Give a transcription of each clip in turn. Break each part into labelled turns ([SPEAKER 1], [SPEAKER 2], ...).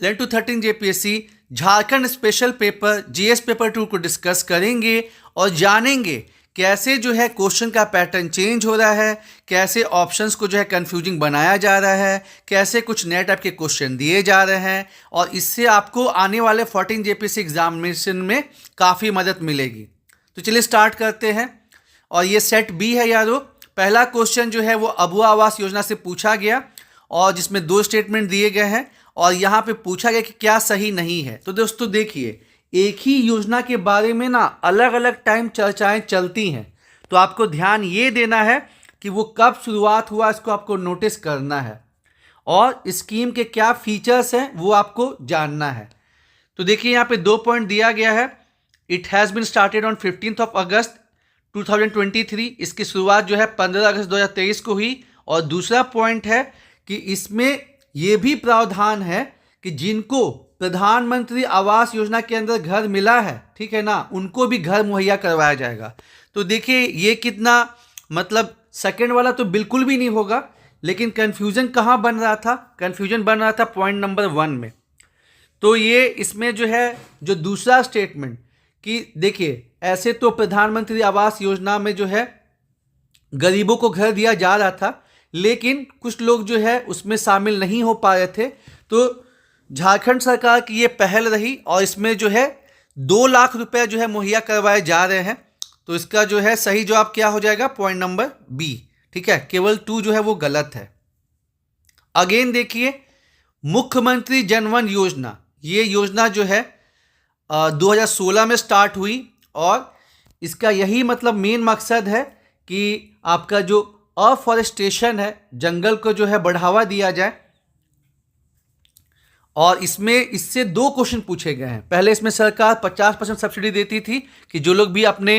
[SPEAKER 1] 11 to 13 JPSC Jharkhand special paper GS paper 2 को discuss करेंगे और जानेंगे कैसे जो है क्वेश्चन का पैटर्न चेंज हो रहा है, कैसे ऑप्शंस को जो है कंफ्यूजिंग बनाया जा रहा है, कैसे कुछ नए टाइप के क्वेश्चन दिए जा रहे हैं और इससे आपको आने वाले 14 जेपीएससी एग्जामिनेशन में काफ़ी मदद मिलेगी। तो चलिए स्टार्ट करते हैं। और ये सेट बी है यारों। पहला क्वेश्चन जो है वो अबुआ आवास योजना से पूछा गया और जिसमें 2 स्टेटमेंट दिए गए हैं और यहाँ पे पूछा गया कि क्या सही नहीं है। तो दोस्तों देखिए, एक ही योजना के बारे में ना अलग अलग टाइम चर्चाएं चलती हैं, तो आपको ध्यान ये देना है कि वो कब शुरुआत हुआ, इसको आपको नोटिस करना है और स्कीम के क्या फीचर्स हैं वो आपको जानना है। तो देखिए यहाँ पे 2 पॉइंट दिया गया है। It has been started on 15 August 2023। इसकी शुरुआत जो है 15 अगस्त 2023 को हुई। और दूसरा पॉइंट है कि इसमें ये भी प्रावधान है कि जिनको प्रधानमंत्री आवास योजना के अंदर घर मिला है, ठीक है ना, उनको भी घर मुहैया करवाया जाएगा। तो देखिए ये कितना, मतलब सेकंड वाला तो बिल्कुल भी नहीं होगा, लेकिन कन्फ्यूजन कहाँ बन रहा था? कन्फ्यूजन बन रहा था पॉइंट नंबर 1 में। तो ये इसमें जो है जो दूसरा स्टेटमेंट कि देखिए ऐसे तो प्रधानमंत्री आवास योजना में जो है गरीबों को घर दिया जा रहा था, लेकिन कुछ लोग जो है उसमें शामिल नहीं हो पा रहे थे। तो झारखंड सरकार की ये पहल रही और इसमें जो है 2 लाख रुपए जो है मुहैया करवाए जा रहे हैं। तो इसका जो है सही जवाब क्या हो जाएगा? पॉइंट नंबर बी, ठीक है। केवल 2 जो है वो गलत है। अगेन देखिए, मुख्यमंत्री जनवन योजना, ये योजना जो है 2016 में स्टार्ट हुई और इसका यही मतलब मेन मकसद है कि आपका जो अफॉरेस्टेशन है, जंगल को जो है बढ़ावा दिया जाए। और इसमें इससे 2 क्वेश्चन पूछे गए हैं। पहले इसमें सरकार 50% सब्सिडी देती थी कि जो लोग भी अपने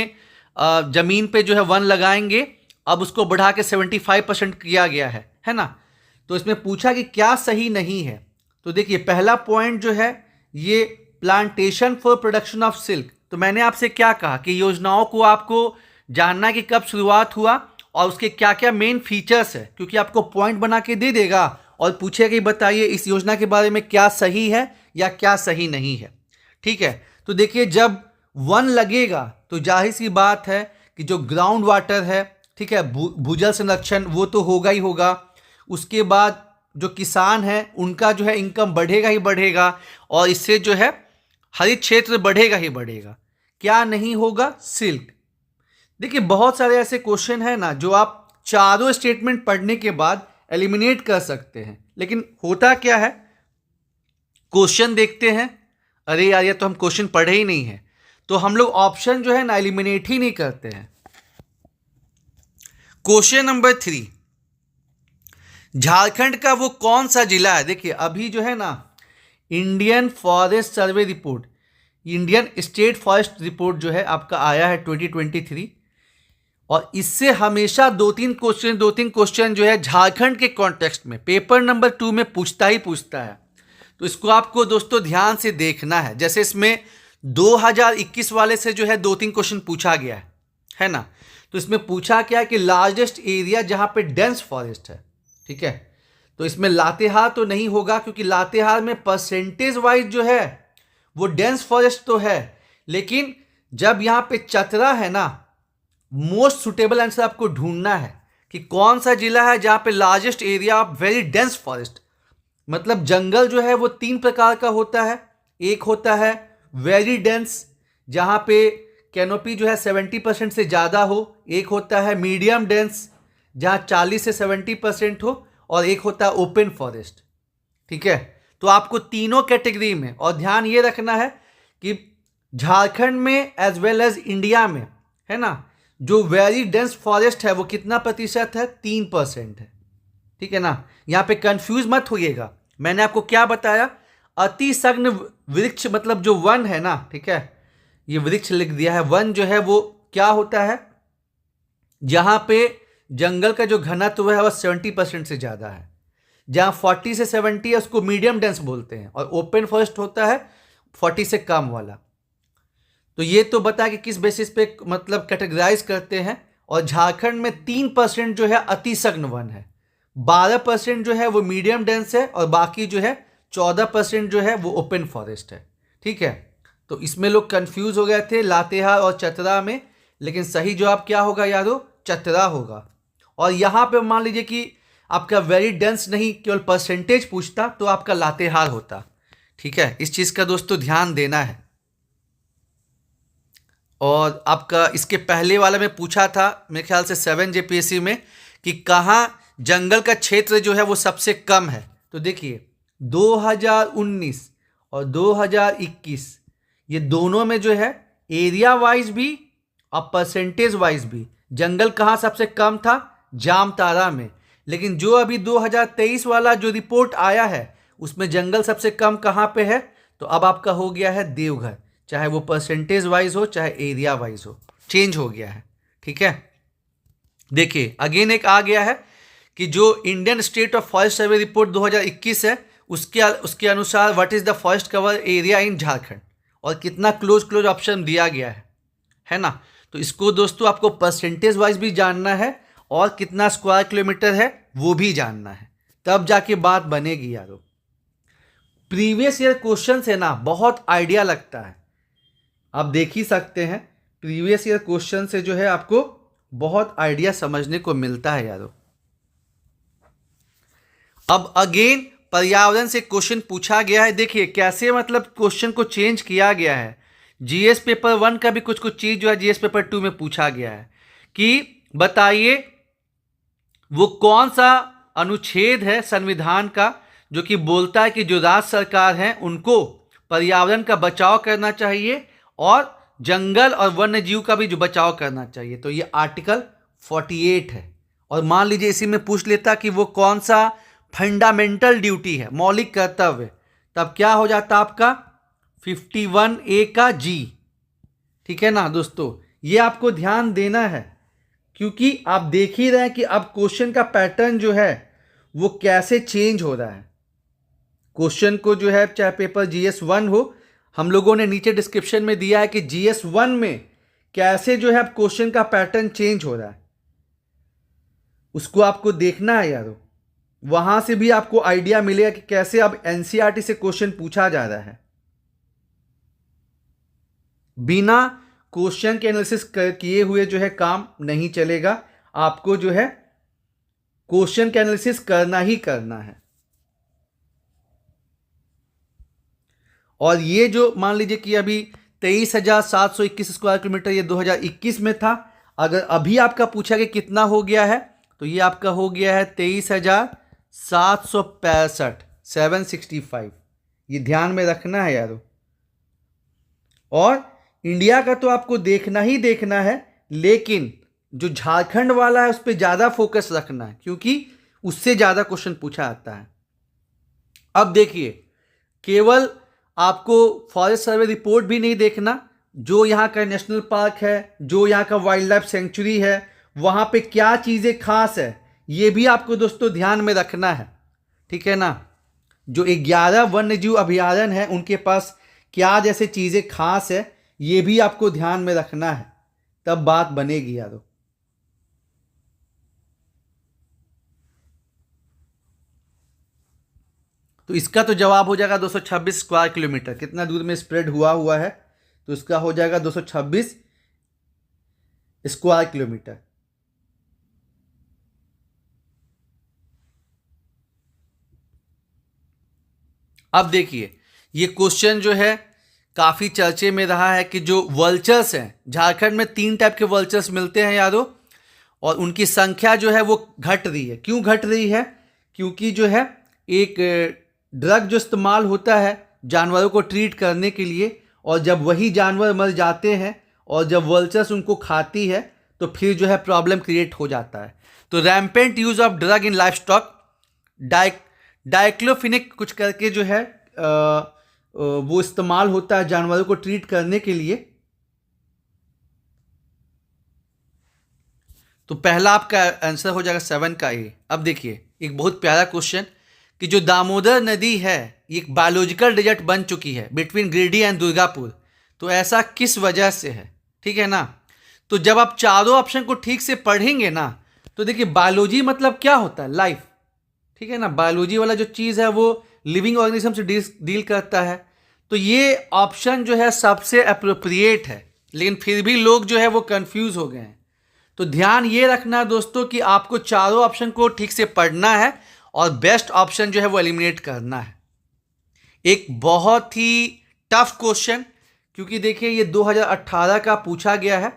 [SPEAKER 1] ज़मीन पे जो है वन लगाएंगे, अब उसको बढ़ा के 75% किया गया है ना। तो इसमें पूछा कि क्या सही नहीं है। तो देखिए पहला पॉइंट जो है ये plantation for production of silk. तो मैंने आपसे क्या कहा कि योजनाओं को आपको जानना कि कब शुरुआत हुआ और उसके क्या क्या मेन फीचर्स है, क्योंकि आपको पॉइंट बना के दे देगा और पूछेगा कि बताइए इस योजना के बारे में क्या सही है या क्या सही नहीं है, ठीक है। तो देखिए जब वन लगेगा तो जाहिर सी बात है कि जो ग्राउंड वाटर है, ठीक है, भूजल संरक्षण वो तो होगा ही होगा। उसके बाद जो किसान है उनका जो है इनकम बढ़ेगा ही बढ़ेगा और इससे जो है हरित क्षेत्र बढ़ेगा ही बढ़ेगा। क्या नहीं होगा? सिल्क। देखिए बहुत सारे ऐसे क्वेश्चन है ना जो आप चारों स्टेटमेंट पढ़ने के बाद एलिमिनेट कर सकते हैं, लेकिन होता क्या है, क्वेश्चन देखते हैं, अरे यार ये तो हम क्वेश्चन पढ़े ही नहीं है, तो हम लोग ऑप्शन जो है ना एलिमिनेट ही नहीं करते हैं। क्वेश्चन नंबर 3, झारखंड का वो कौन सा जिला है? देखिए अभी जो है ना Indian forest survey report, Indian state forest report जो है आपका आया है 2023 और इससे हमेशा 2-3 क्वेश्चन जो है झारखंड के कॉन्टेक्स्ट में पेपर नंबर 2 में पूछता ही पूछता है। तो इसको आपको दोस्तों ध्यान से देखना है। जैसे इसमें 2021 वाले से जो है 2-3 क्वेश्चन पूछा गया है ना। तो इसमें पूछा क्या है कि लार्जेस्ट एरिया जहां पे डेंस फॉरेस्ट है, ठीक है। तो इसमें लातेहार तो नहीं होगा क्योंकि लातेहार में परसेंटेज वाइज जो है वो डेंस फॉरेस्ट तो है, लेकिन जब यहाँ पे चतरा है ना, मोस्ट सुटेबल आंसर आपको ढूंढना है कि कौन सा जिला है जहाँ पे largest area of very dense forest. मतलब जंगल जो है वो 3 प्रकार का होता है। एक होता है वेरी डेंस जहाँ पे कैनोपी जो है 70% से ज़्यादा हो, एक होता है मीडियम डेंस जहाँ 40 से 70% हो, और एक होता है ओपन फॉरेस्ट, ठीक है। तो आपको तीनों कैटेगरी में, और ध्यान ये रखना है कि झारखंड में एज वेल एज इंडिया में है ना, जो वेरी डेंस फॉरेस्ट है वो कितना प्रतिशत है? 3% है, ठीक है ना। यहाँ पे कंफ्यूज मत होइएगा, मैंने आपको क्या बताया, अति सघन वृक्ष मतलब जो वन है ना, ठीक है, ये वृक्ष लिख दिया है। वन जो है वो क्या होता है? जहाँ पे जंगल का जो घनत्व है वह 70% से ज़्यादा है। जहाँ 40 से 70 है उसको मीडियम डेंस बोलते हैं, और ओपन फॉरेस्ट होता है 40 से कम वाला। तो ये तो बता कि किस बेसिस पे मतलब कैटेगराइज करते हैं। और झारखंड में 3% जो है अति सघन वन है, 12% जो है वो मीडियम डेंस है, और बाकी जो है 14% जो है वो ओपन फॉरेस्ट है। ठीक है, तो इसमें लोग कंफ्यूज हो गए थे लातेहार और चतरा में, लेकिन सही जवाब क्या होगा यारों? चतरा होगा। और यहाँ पे मान लीजिए कि आपका वेरी डेंस नहीं, केवल परसेंटेज पूछता तो आपका लातेहार होता। ठीक है, इस चीज़ का दोस्तों ध्यान देना है। और आपका इसके पहले वाला में पूछा था मेरे ख्याल से 7 JPSC में कि कहाँ जंगल का क्षेत्र जो है वो सबसे कम है। तो देखिए 2019 और 2021 ये दोनों में जो है एरिया वाइज भी और परसेंटेज वाइज भी जंगल कहाँ सबसे कम था? जामताड़ा में। लेकिन जो अभी 2023 वाला जो रिपोर्ट आया है उसमें जंगल सबसे कम कहाँ पे है? तो अब आपका हो गया है देवघर, चाहे वो परसेंटेज वाइज हो चाहे एरिया वाइज हो, चेंज हो गया है। ठीक है, देखिए अगेन एक आ गया है कि जो Indian state of forest survey report 2021 है उसके अनुसार what is the forest cover area in Jharkhand, और कितना क्लोज ऑप्शन दिया गया है ना। तो इसको दोस्तों आपको परसेंटेज वाइज भी जानना है और कितना स्क्वायर किलोमीटर है वो भी जानना है, तब जाके बात बनेगी यारों। प्रीवियस ईयर क्वेश्चन से ना बहुत आइडिया लगता है, आप देख ही सकते हैं प्रीवियस ईयर क्वेश्चन से जो है आपको बहुत आइडिया समझने को मिलता है यारों। अब अगेन पर्यावरण से क्वेश्चन पूछा गया है। देखिए कैसे मतलब क्वेश्चन को चेंज किया गया है। जीएस पेपर 1 का भी कुछ चीज जो है जीएस पेपर 2 में पूछा गया है कि बताइए वो कौन सा अनुच्छेद है संविधान का जो कि बोलता है कि जो राज्य सरकार है उनको पर्यावरण का बचाव करना चाहिए और जंगल और वन्य जीव का भी जो बचाव करना चाहिए। तो ये आर्टिकल 48 है। और मान लीजिए इसी में पूछ लेता कि वो कौन सा फंडामेंटल ड्यूटी है, मौलिक कर्तव्य, तब क्या हो जाता आपका 51A का जी। ठीक है ना दोस्तों, ये आपको ध्यान देना है क्योंकि आप देख ही रहे हैं कि अब क्वेश्चन का पैटर्न जो है वो कैसे चेंज हो रहा है। क्वेश्चन को जो है चाहे पेपर GS1 हो, हम लोगों ने नीचे डिस्क्रिप्शन में दिया है कि GS1 में कैसे जो है अब क्वेश्चन का पैटर्न चेंज हो रहा है, उसको आपको देखना है यारों। वहां से भी आपको आइडिया मिलेगा कि कैसे अब एनसीईआरटी से क्वेश्चन पूछा जा रहा है। बिना क्वेश्चन के एनालिसिस किए हुए जो है काम नहीं चलेगा, आपको जो है क्वेश्चन के एनालिसिस करना ही करना है। और ये जो मान लीजिए कि अभी 23,721 स्क्वायर किलोमीटर ये 2021 में था, अगर अभी आपका पूछा कि कितना हो गया है तो ये आपका हो गया है 23,765 765। ये ध्यान में रखना है यारों। और इंडिया का तो आपको देखना ही देखना है, लेकिन जो झारखंड वाला है उस पर ज़्यादा फोकस रखना है क्योंकि उससे ज़्यादा क्वेश्चन पूछा आता है। अब देखिए केवल आपको फॉरेस्ट सर्वे रिपोर्ट भी नहीं देखना, जो यहाँ का नेशनल पार्क है, जो यहाँ का वाइल्ड लाइफ सेंचुरी है, वहाँ पे क्या चीज़ें खास है ये भी आपको दोस्तों ध्यान में रखना है। ठीक है ना, जो 11 वन्य जीव अभयारण्य है उनके पास क्या जैसे चीज़ें खास है ये भी आपको ध्यान में रखना है, तब बात बनेगी यारों। तो इसका तो जवाब हो जाएगा 226 स्क्वायर किलोमीटर। कितना दूर में स्प्रेड हुआ है तो इसका हो जाएगा 226 स्क्वायर किलोमीटर। अब देखिए ये क्वेश्चन जो है काफ़ी चर्चे में रहा है कि जो वल्चर्स हैं झारखंड में 3 टाइप के वल्चर्स मिलते हैं यारों, और उनकी संख्या जो है वो घट रही है। क्यों घट रही है? क्योंकि जो है एक ड्रग जो इस्तेमाल होता है जानवरों को ट्रीट करने के लिए, और जब वही जानवर मर जाते हैं और जब वल्चर्स उनको खाती है तो फिर जो है प्रॉब्लम क्रिएट हो जाता है। तो rampant use of drug in livestock, diclofenac कुछ करके जो है वो इस्तेमाल होता है जानवरों को ट्रीट करने के लिए। तो पहला आपका आंसर हो जाएगा 7 का ए। अब देखिए एक बहुत प्यारा क्वेश्चन कि जो दामोदर नदी है ये एक बायोलॉजिकल डेजर्ट बन चुकी है बिटवीन गिरिडीह एंड दुर्गापुर, तो ऐसा किस वजह से है? ठीक है ना, तो जब आप चारों ऑप्शन को ठीक से पढ़ेंगे ना तो देखिए बायोलॉजी मतलब क्या होता है? लाइफ। ठीक है ना, बायोलॉजी वाला जो चीज़ है वो लिविंग ऑर्गेनिज्म से डील करता है। तो ये ऑप्शन जो है सबसे अप्रोप्रिएट है, लेकिन फिर भी लोग जो है वो कंफ्यूज हो गए हैं। तो ध्यान ये रखना दोस्तों कि आपको चारों ऑप्शन को ठीक से पढ़ना है और बेस्ट ऑप्शन जो है वो एलिमिनेट करना है। एक बहुत ही टफ क्वेश्चन, क्योंकि देखिए ये 2018 का पूछा गया है,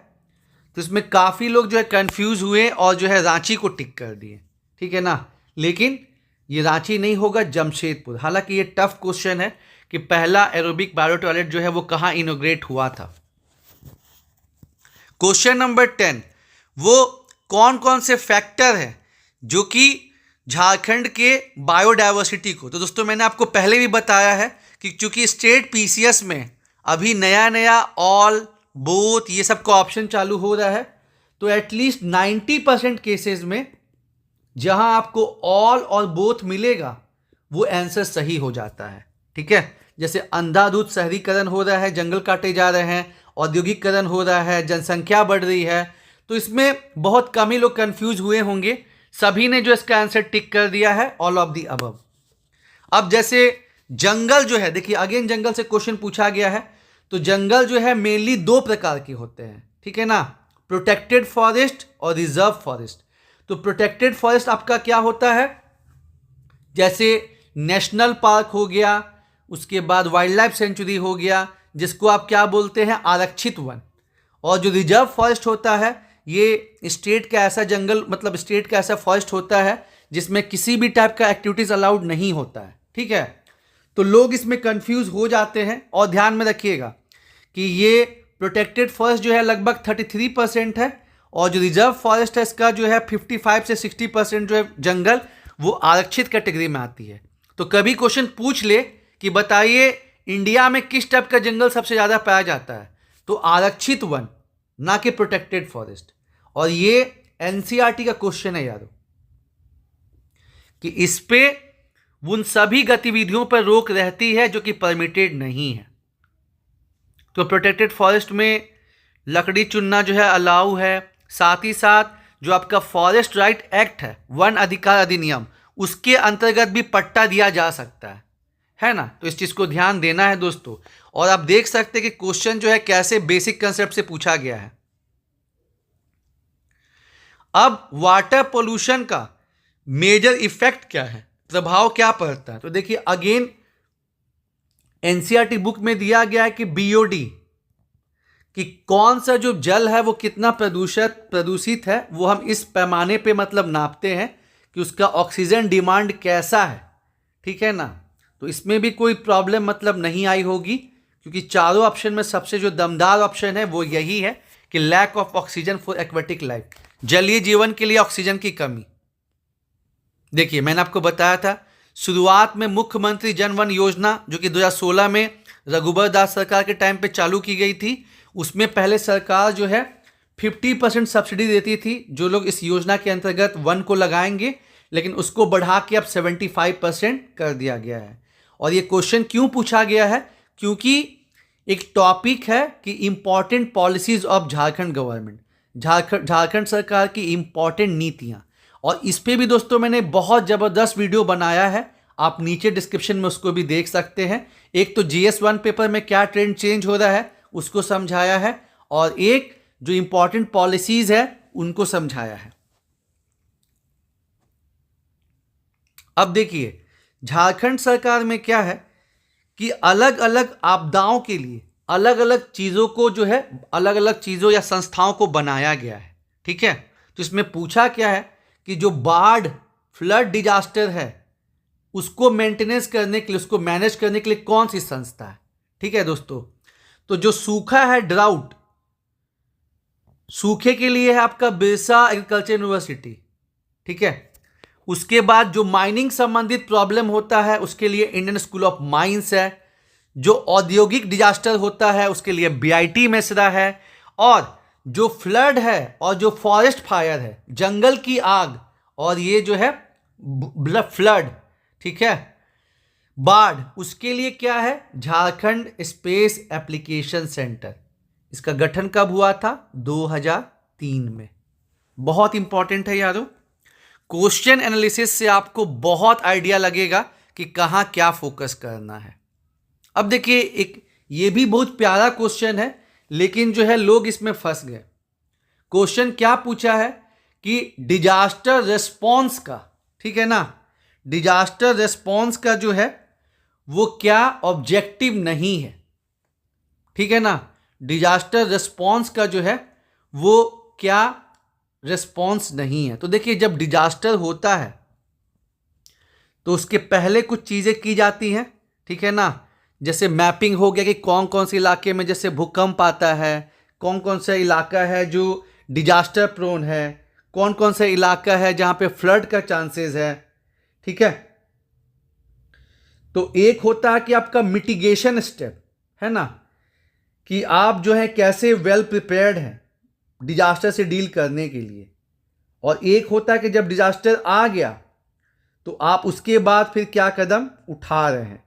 [SPEAKER 1] तो इसमें काफ़ी लोग जो है कंफ्यूज हुए और जो है रांची को टिक कर दिए, ठीक है ना। लेकिन ये रांची नहीं होगा, जमशेदपुर। हालांकि ये टफ क्वेश्चन है कि पहला एरोबिक बायो टॉयलेट जो है वो कहाँ इनोग्रेट हुआ था। क्वेश्चन नंबर 10, वो कौन कौन से फैक्टर हैं जो कि झारखंड के बायोडाइवर्सिटी को, तो दोस्तों मैंने आपको पहले भी बताया है कि चूंकि स्टेट पीसीएस में अभी नया नया ऑल बोथ ये सब का ऑप्शन चालू हो रहा है, तो एटलीस्ट 90% केसेस में जहां आपको ऑल और बोथ मिलेगा वो आंसर सही हो जाता है, ठीक है। जैसे अंधाधुंध शहरीकरण हो रहा है, जंगल काटे जा रहे हैं, औद्योगिकरण हो रहा है, जनसंख्या बढ़ रही है, तो इसमें बहुत कम ही लोग कंफ्यूज हुए होंगे। सभी ने जो इसका आंसर टिक कर दिया है ऑल ऑफ दी अबव। अब जैसे जंगल जो है, देखिए अगेन जंगल से क्वेश्चन पूछा गया है, तो जंगल जो है मेनली दो प्रकार के होते हैं, ठीक है ना, प्रोटेक्टेड फॉरेस्ट और रिजर्व फॉरेस्ट। तो प्रोटेक्टेड फॉरेस्ट आपका क्या होता है, जैसे नेशनल पार्क हो गया, उसके बाद वाइल्ड लाइफ सेंचुरी हो गया, जिसको आप क्या बोलते हैं, आरक्षित वन। और जो रिजर्व फॉरेस्ट होता है ये स्टेट का ऐसा जंगल, मतलब स्टेट का ऐसा फॉरेस्ट होता है जिसमें किसी भी टाइप का एक्टिविटीज अलाउड नहीं होता है, ठीक है। तो लोग इसमें कंफ्यूज हो जाते हैं, और ध्यान में रखिएगा कि ये प्रोटेक्टेड फॉरेस्ट जो है लगभग 33% है, और जो रिजर्व फॉरेस्ट है इसका जो है 55 से 60% जो है जंगल वो आरक्षित कैटेगरी में आती है। तो कभी क्वेश्चन पूछ ले कि बताइए इंडिया में किस टाइप का जंगल सबसे ज़्यादा पाया जाता है, तो आरक्षित वन, ना कि प्रोटेक्टेड फॉरेस्ट। और ये एनसीईआरटी का क्वेश्चन है यारों, कि इस पे उन सभी गतिविधियों पर रोक रहती है जो कि परमिटेड नहीं है। तो प्रोटेक्टेड फॉरेस्ट में लकड़ी चुनना जो है अलाउ है, साथ ही साथ जो आपका फॉरेस्ट राइट एक्ट है, वन अधिकार अधिनियम, उसके अंतर्गत भी पट्टा दिया जा सकता है ना। तो इस चीज़ को ध्यान देना है दोस्तों। और आप देख सकते हैं कि क्वेश्चन जो है कैसे बेसिक कंसेप्ट से पूछा गया है। अब वाटर पोल्यूशन का मेजर इफेक्ट क्या है, प्रभाव क्या पड़ता है, तो देखिए अगेन एनसीईआरटी बुक में दिया गया है कि बीओडी, कि कौन सा जो जल है वो कितना प्रदूषित है, वो हम इस पैमाने पे मतलब नापते हैं कि उसका ऑक्सीजन डिमांड कैसा है, ठीक है ना। तो इसमें भी कोई प्रॉब्लम मतलब नहीं आई होगी, क्योंकि चारों ऑप्शन में सबसे जो दमदार ऑप्शन है वो यही है कि lack of oxygen for aquatic life, जलीय जीवन के लिए ऑक्सीजन की कमी। देखिए मैंने आपको बताया था शुरुआत में मुख्यमंत्री जन वन योजना जो कि 2016 में रघुबर दास सरकार के टाइम पे चालू की गई थी, उसमें पहले सरकार जो है 50% सब्सिडी देती थी जो लोग इस योजना के अंतर्गत वन को लगाएंगे, लेकिन उसको बढ़ा के अब 75% कर दिया गया है। और ये क्वेश्चन क्यों पूछा गया है, क्योंकि एक टॉपिक है कि important policies of Jharkhand government, Jharkhand सरकार की इंपॉर्टेंट नीतियां। और इस पे भी दोस्तों मैंने बहुत ज़बरदस्त वीडियो बनाया है, आप नीचे डिस्क्रिप्शन में उसको भी देख सकते हैं। एक तो GS1 पेपर में क्या ट्रेंड चेंज हो रहा है उसको समझाया है, और एक जो इंपॉर्टेंट पॉलिसीज है उनको समझाया है। अब देखिए झारखंड सरकार में क्या है कि अलग अलग आपदाओं के लिए अलग अलग चीज़ों को जो है, अलग अलग चीज़ों या संस्थाओं को बनाया गया है, ठीक है। तो इसमें पूछा क्या है कि जो बाढ़ फ्लड डिजास्टर है उसको मेंटेनेंस करने के लिए, उसको मैनेज करने के लिए कौन सी संस्था है, ठीक है दोस्तों। तो जो सूखा है, ड्राउट, सूखे के लिए है आपका बिरसा एग्रीकल्चर यूनिवर्सिटी, ठीक है। उसके बाद जो माइनिंग संबंधित प्रॉब्लम होता है उसके लिए इंडियन स्कूल ऑफ माइंस है, जो औद्योगिक डिजास्टर होता है उसके लिए BIT मेसरा है, और जो फ्लड है और जो फॉरेस्ट फायर है, जंगल की आग, और ये जो है फ्लड, ठीक है, बाढ़, उसके लिए क्या है, झारखंड स्पेस एप्लीकेशन सेंटर। इसका गठन कब हुआ था, 2003 में। बहुत इंपॉर्टेंट है यारों, क्वेश्चन एनालिसिस से आपको बहुत आइडिया लगेगा कि कहाँ क्या फोकस करना है। अब देखिए, एक ये भी बहुत प्यारा क्वेश्चन है, लेकिन जो है लोग इसमें फंस गए। क्वेश्चन क्या पूछा है कि डिजास्टर रेस्पॉन्स का, ठीक है ना, डिजास्टर रेस्पॉन्स का जो है वो क्या ऑब्जेक्टिव नहीं है, ठीक है ना, डिजास्टर रेस्पॉन्स का जो है वो क्या रेस्पॉन्स नहीं है। तो देखिए, जब डिजास्टर होता है तो उसके पहले कुछ चीज़ें की जाती हैं, ठीक है ना, जैसे मैपिंग हो गया कि कौन कौन से इलाके में जैसे भूकंप आता है, कौन कौन सा इलाका है जो डिजास्टर प्रोन है, कौन कौन सा इलाका है जहाँ पे फ्लड का चांसेस है, ठीक है। तो एक होता है कि आपका मिटिगेशन स्टेप, है ना, कि आप जो है कैसे वेल प्रिपेयर्ड हैं डिजास्टर से डील करने के लिए। और एक होता है कि जब डिजास्टर आ गया तो आप उसके बाद फिर क्या कदम उठा रहे हैं।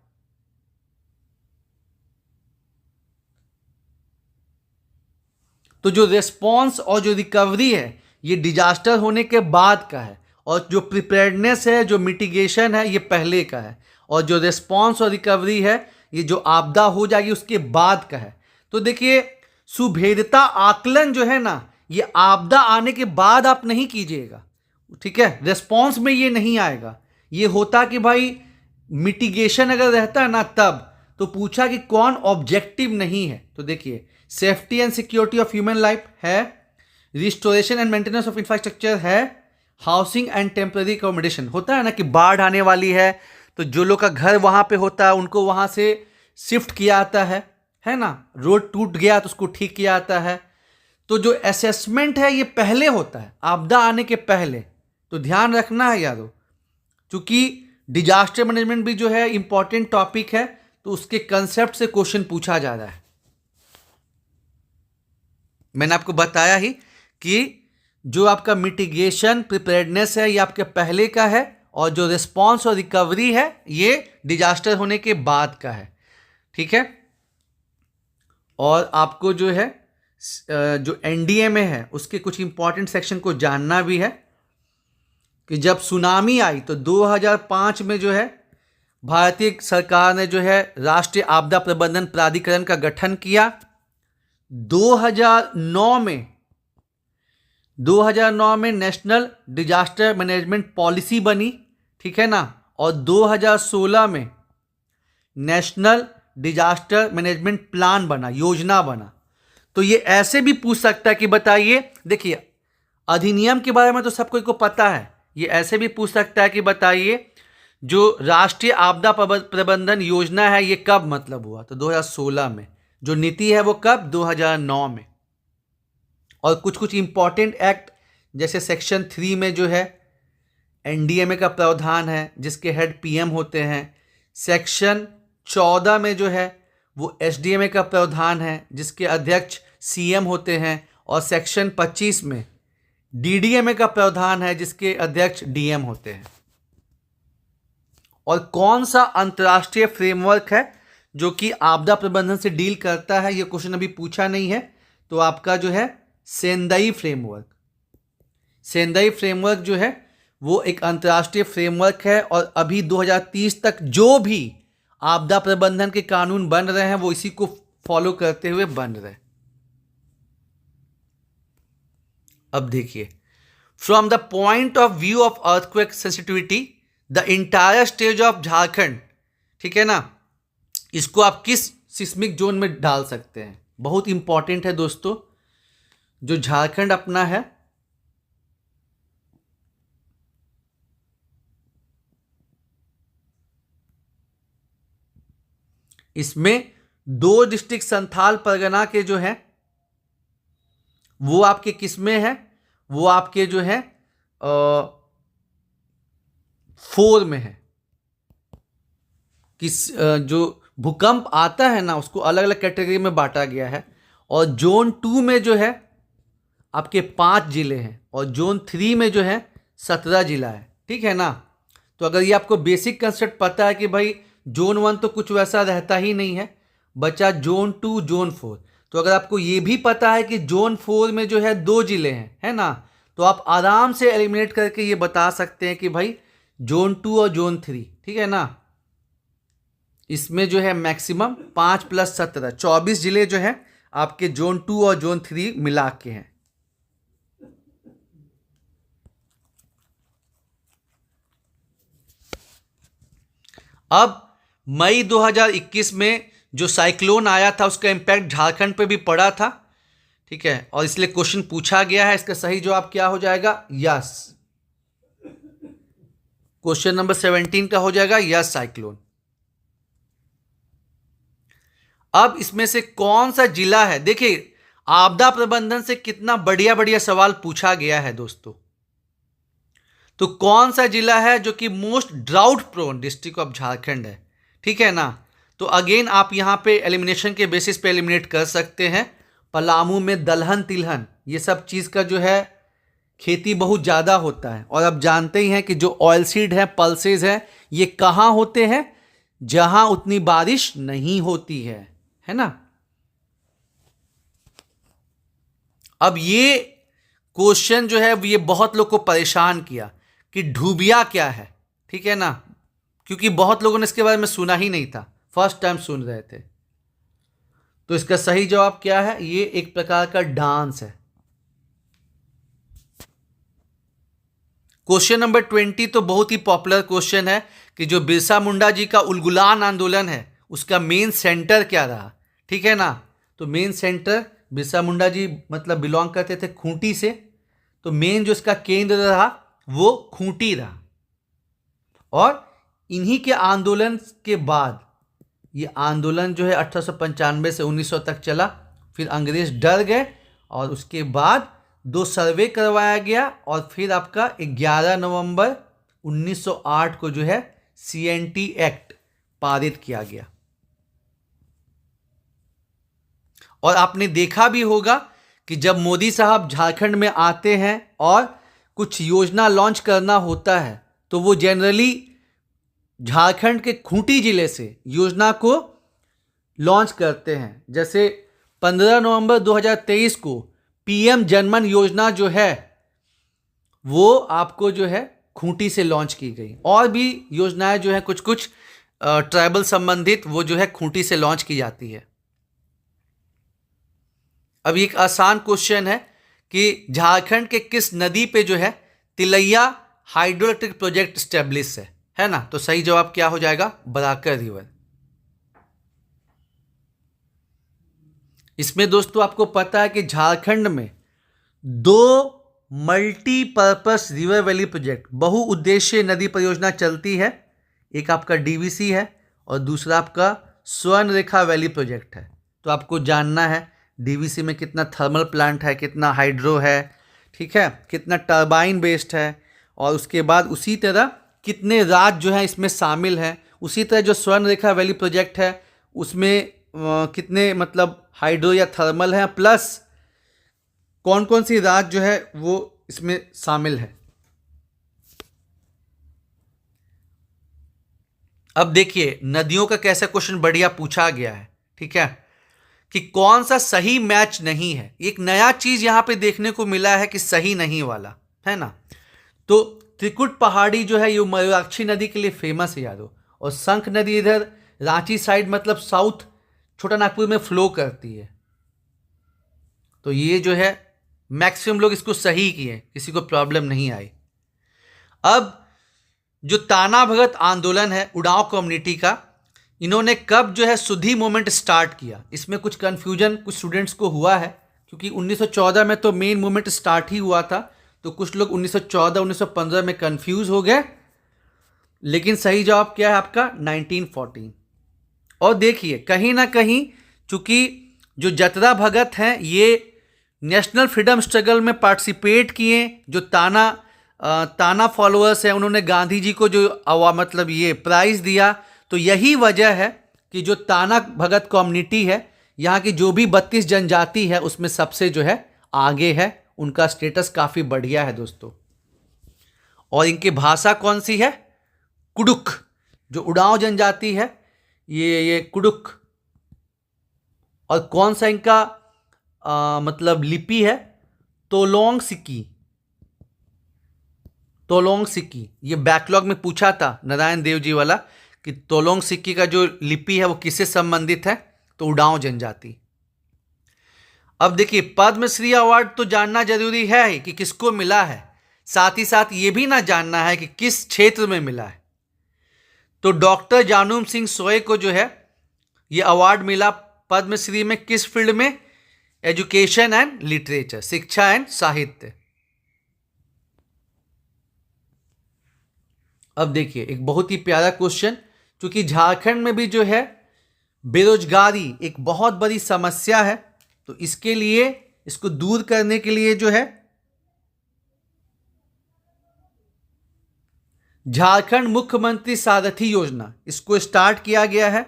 [SPEAKER 1] तो जो रिस्पॉन्स और जो रिकवरी है ये डिजास्टर होने के बाद का है, और जो प्रिपेयर्डनेस है, जो मिटिगेशन है, ये पहले का है, और जो रिस्पॉन्स और रिकवरी है ये जो आपदा हो जाएगी उसके बाद का है। तो देखिए, सुभेद्यता आकलन जो है ना, ये आपदा आने के बाद आप नहीं कीजिएगा, ठीक है, रिस्पॉन्स में ये नहीं आएगा। ये होता कि भाई मिटिगेशन अगर रहता है ना तब, तो पूछा कि कौन ऑब्जेक्टिव नहीं है। तो देखिए, safety and security of human life है, restoration and maintenance of infrastructure है, हाउसिंग एंड टेम्पररी अकोमोडेशन। होता है ना कि बाढ़ आने वाली है तो जो लोग का घर वहाँ पे होता है उनको वहाँ से शिफ्ट किया जाता है ना, रोड टूट गया तो उसको ठीक किया जाता है। तो जो असेसमेंट है ये पहले होता है, आपदा आने के पहले। तो ध्यान रखना है यारो, क्योंकि डिजास्टर मैनेजमेंट भी जो है इंपॉर्टेंट टॉपिक है, तो उसके कंसेप्ट से क्वेश्चन पूछा जा रहा है। मैंने आपको बताया ही कि जो आपका मिटिगेशन प्रिपेयर्डनेस है ये आपके पहले का है, और जो रिस्पॉन्स और रिकवरी है ये डिजास्टर होने के बाद का है, ठीक है। और आपको जो है जो एनडीए में है उसके कुछ इंपॉर्टेंट सेक्शन को जानना भी है कि जब सुनामी आई तो 2005 में जो है भारतीय सरकार ने जो है राष्ट्रीय आपदा प्रबंधन प्राधिकरण का गठन किया। 2009 में नेशनल डिजास्टर मैनेजमेंट पॉलिसी बनी, ठीक है ना, और 2016 में नेशनल डिजास्टर मैनेजमेंट प्लान बना, योजना बना। तो ये ऐसे भी पूछ सकता है कि बताइए, देखिए अधिनियम के बारे में तो सबको को पता है, ये ऐसे भी पूछ सकता है कि बताइए जो राष्ट्रीय आपदा प्रबंधन योजना है ये कब मतलब हुआ, तो 2016 में। जो नीति है वो कब, 2009 में। और कुछ कुछ इंपॉर्टेंट एक्ट जैसे सेक्शन 3 में जो है एनडीएमए का प्रावधान है जिसके हेड पीएम होते हैं। सेक्शन 14 में जो है वो एसडीएमए का प्रावधान है जिसके अध्यक्ष सीएम होते हैं। और सेक्शन 25 में डीडीएमए का प्रावधान है जिसके अध्यक्ष डीएम होते हैं। और कौन सा अंतर्राष्ट्रीय फ्रेमवर्क है जो कि आपदा प्रबंधन से डील करता है, ये क्वेश्चन अभी पूछा नहीं है, तो आपका जो है सेंदाई फ्रेमवर्क। सेंदाई फ्रेमवर्क जो है वो एक अंतर्राष्ट्रीय फ्रेमवर्क है, और अभी 2030 तक जो भी आपदा प्रबंधन के कानून बन रहे हैं वो इसी को फॉलो करते हुए बन रहे हैं। अब देखिए, from the point of view of earthquake sensitivity the entire stage of Jharkhand, ठीक है ना, इसको आप किस सिस्मिक जोन में डाल सकते हैं, बहुत इंपॉर्टेंट है दोस्तों। जो झारखंड अपना है इसमें 2 डिस्ट्रिक्ट संथाल परगना के जो है वो आपके किस में है, वो आपके जो है 4 में है। किस जो भूकंप आता है ना उसको अलग अलग कैटेगरी में बांटा गया है। और जोन 2 में जो है आपके 5 जिले हैं, और जोन 3 में जो है 17 जिला है, ठीक है ना। तो अगर ये आपको बेसिक कंसेप्ट पता है कि भाई जोन 1 तो कुछ वैसा रहता ही नहीं है, बचा जोन 2 जोन 4। तो अगर आपको ये भी पता है कि जोन 4 में जो है 2 जिले हैं, है ना, तो आप आराम से एलिमिनेट करके ये बता सकते हैं कि भाई जोन 2 और जोन 3, ठीक है ना। इसमें जो है मैक्सिमम 5+17 24 जिले जो है आपके जोन 2 और जोन 3 मिला के हैं। अब मई 2021 में जो साइक्लोन आया था उसका इम्पैक्ट झारखंड पे भी पड़ा था, ठीक है, और इसलिए क्वेश्चन पूछा गया है। इसका सही जवाब क्या हो जाएगा? यस। क्वेश्चन नंबर 17 का हो जाएगा यस, साइक्लोन। अब इसमें से कौन सा जिला है? देखिए आपदा प्रबंधन से कितना बढ़िया बढ़िया सवाल पूछा गया है दोस्तों। तो कौन सा जिला है जो कि most drought prone district of Jharkhand है, ठीक है ना? तो अगेन आप यहां पे एलिमिनेशन के बेसिस पे एलिमिनेट कर सकते हैं। पलामू में दलहन तिलहन ये सब चीज का जो है खेती बहुत ज़्यादा होता है, और अब जानते ही हैं कि जो ऑयल सीड है, पल्सेज है, ये कहाँ होते हैं? जहां उतनी बारिश नहीं होती है ना? अब ये क्वेश्चन जो है ये बहुत लोग को परेशान किया कि ढूबिया क्या है, ठीक है ना? क्योंकि बहुत लोगों ने इसके बारे में सुना ही नहीं था, फर्स्ट टाइम सुन रहे थे। तो इसका सही जवाब क्या है? ये एक प्रकार का डांस है। क्वेश्चन नंबर 20 तो बहुत ही पॉपुलर क्वेश्चन है कि जो बिरसा मुंडा जी का उलगुलान आंदोलन है उसका मेन सेंटर क्या रहा, ठीक है ना? तो मेन सेंटर, बिरसा मुंडा जी मतलब बिलोंग करते थे खूंटी से, तो मेन जो इसका केंद्र रहा वो खूंटी रहा। और इन्हीं के आंदोलन के बाद ये आंदोलन जो है 1895 से 1900 तक चला। फिर अंग्रेज डर गए और उसके बाद 2 सर्वे करवाया गया, और फिर आपका 11 नवंबर 1908 को जो है CNT एक्ट पारित किया गया। और आपने देखा भी होगा कि जब मोदी साहब झारखंड में आते हैं और कुछ योजना लॉन्च करना होता है तो वो जनरली झारखंड के खूंटी जिले से योजना को लॉन्च करते हैं। जैसे 15 नवंबर 2023 को PM जनमन योजना जो है वो आपको जो है खूंटी से लॉन्च की गई। और भी योजनाएं जो है कुछ कुछ ट्राइबल संबंधित वो जो है खूंटी से लॉन्च की जाती है। अब एक आसान क्वेश्चन है कि झारखंड के किस नदी पे जो है तिलैया हाइड्रोइलेक्ट्रिक प्रोजेक्ट स्टेब्लिश है ना? तो सही जवाब क्या हो जाएगा? बराकर रिवर। इसमें दोस्तों आपको पता है कि झारखंड में 2 मल्टीपर्पस रिवर वैली प्रोजेक्ट, बहुउद्देशीय नदी परियोजना चलती है। एक आपका DVC है और दूसरा आपका स्वर्ण रेखा वैली प्रोजेक्ट है। तो आपको जानना है DVC में कितना थर्मल प्लांट है, कितना हाइड्रो है, ठीक है, कितना टर्बाइन बेस्ड है, और उसके बाद उसी तरह कितने राज्य जो है इसमें शामिल हैं। उसी तरह जो स्वर्ण रेखा वैली प्रोजेक्ट है उसमें कितने मतलब हाइड्रो या थर्मल हैं, प्लस कौन कौन सी राज्य जो है वो इसमें शामिल है। अब देखिए नदियों का कैसा क्वेश्चन बढ़िया पूछा गया है, ठीक है, कि कौन सा सही मैच नहीं है। एक नया चीज यहां पे देखने को मिला है कि सही नहीं वाला, है ना? तो त्रिकुट पहाड़ी जो है ये मयूराक्षी नदी के लिए फेमस है यारो, और शंख नदी इधर रांची साइड मतलब साउथ छोटा नागपुर में फ्लो करती है। तो ये जो है मैक्सिमम लोग इसको सही किए, किसी को प्रॉब्लम नहीं आई। अब जो ताना भगत आंदोलन है उड़ाव कम्युनिटी का, इन्होंने कब जो है सुधी मूवमेंट स्टार्ट किया? इसमें कुछ कन्फ्यूजन कुछ स्टूडेंट्स को हुआ है, क्योंकि 1914 में तो मेन मूवमेंट स्टार्ट ही हुआ था, तो कुछ लोग 1914 1915 में कंफ्यूज हो गए। लेकिन सही जवाब क्या है आपका? 1914। और देखिए कहीं ना कहीं चूंकि जो जतरा भगत हैं ये नेशनल फ्रीडम स्ट्रगल में पार्टिसिपेट किए, जो ताना फॉलोअर्स हैं उन्होंने गांधी जी को जो मतलब ये प्राइज दिया, तो यही वजह है कि जो ताना भगत कम्युनिटी है यहाँ की जो भी 32 जनजाति है उसमें सबसे जो है आगे है, उनका स्टेटस काफ़ी बढ़िया है दोस्तों। और इनकी भाषा कौन सी है? कुडुक। जो उड़ाव जनजाति है ये कुडुक। और कौन सा इनका मतलब लिपि है? तोलोंग सिक्की। तोलोंग सिक्की। ये बैकलॉग में पूछा था नारायण देव जी वाला कि तोलोंग सिक्की का जो लिपि है वो किससे संबंधित है, तो उडांव जनजाति। अब देखिए, पद्मश्री अवार्ड तो जानना जरूरी है ही कि किसको मिला है, साथ ही साथ ये भी ना जानना है कि किस क्षेत्र में मिला है। तो डॉक्टर जानुम सिंह सोय को जो है ये अवार्ड मिला पद्मश्री में, किस फील्ड में? एजुकेशन एंड लिटरेचर, शिक्षा एंड साहित्य। अब देखिए एक बहुत ही प्यारा क्वेश्चन, क्योंकि झारखंड में भी जो है बेरोजगारी एक बहुत बड़ी समस्या है, तो इसके लिए, इसको दूर करने के लिए जो है झारखंड मुख्यमंत्री सारथी योजना, इसको स्टार्ट किया गया है।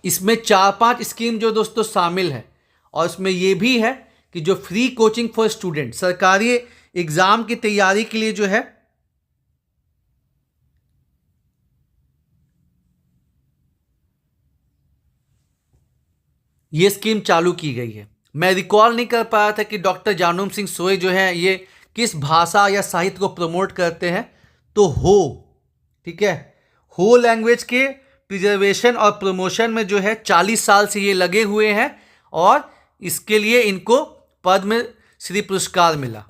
[SPEAKER 1] इसमें 4-5 स्कीम जो दोस्तों शामिल है, और इसमें यह भी है कि जो फ्री कोचिंग फॉर स्टूडेंट, सरकारी एग्जाम की तैयारी के लिए जो है ये स्कीम चालू की गई है। मैं रिकॉल नहीं कर पाया था कि डॉक्टर जानुम सिंह सोय जो है ये किस भाषा या साहित्य को प्रमोट करते हैं, तो हो, ठीक है, हो लैंग्वेज के प्रिजर्वेशन और प्रमोशन में जो है 40 साल से ये लगे हुए हैं, और इसके लिए इनको पद्म श्री पुरस्कार मिला।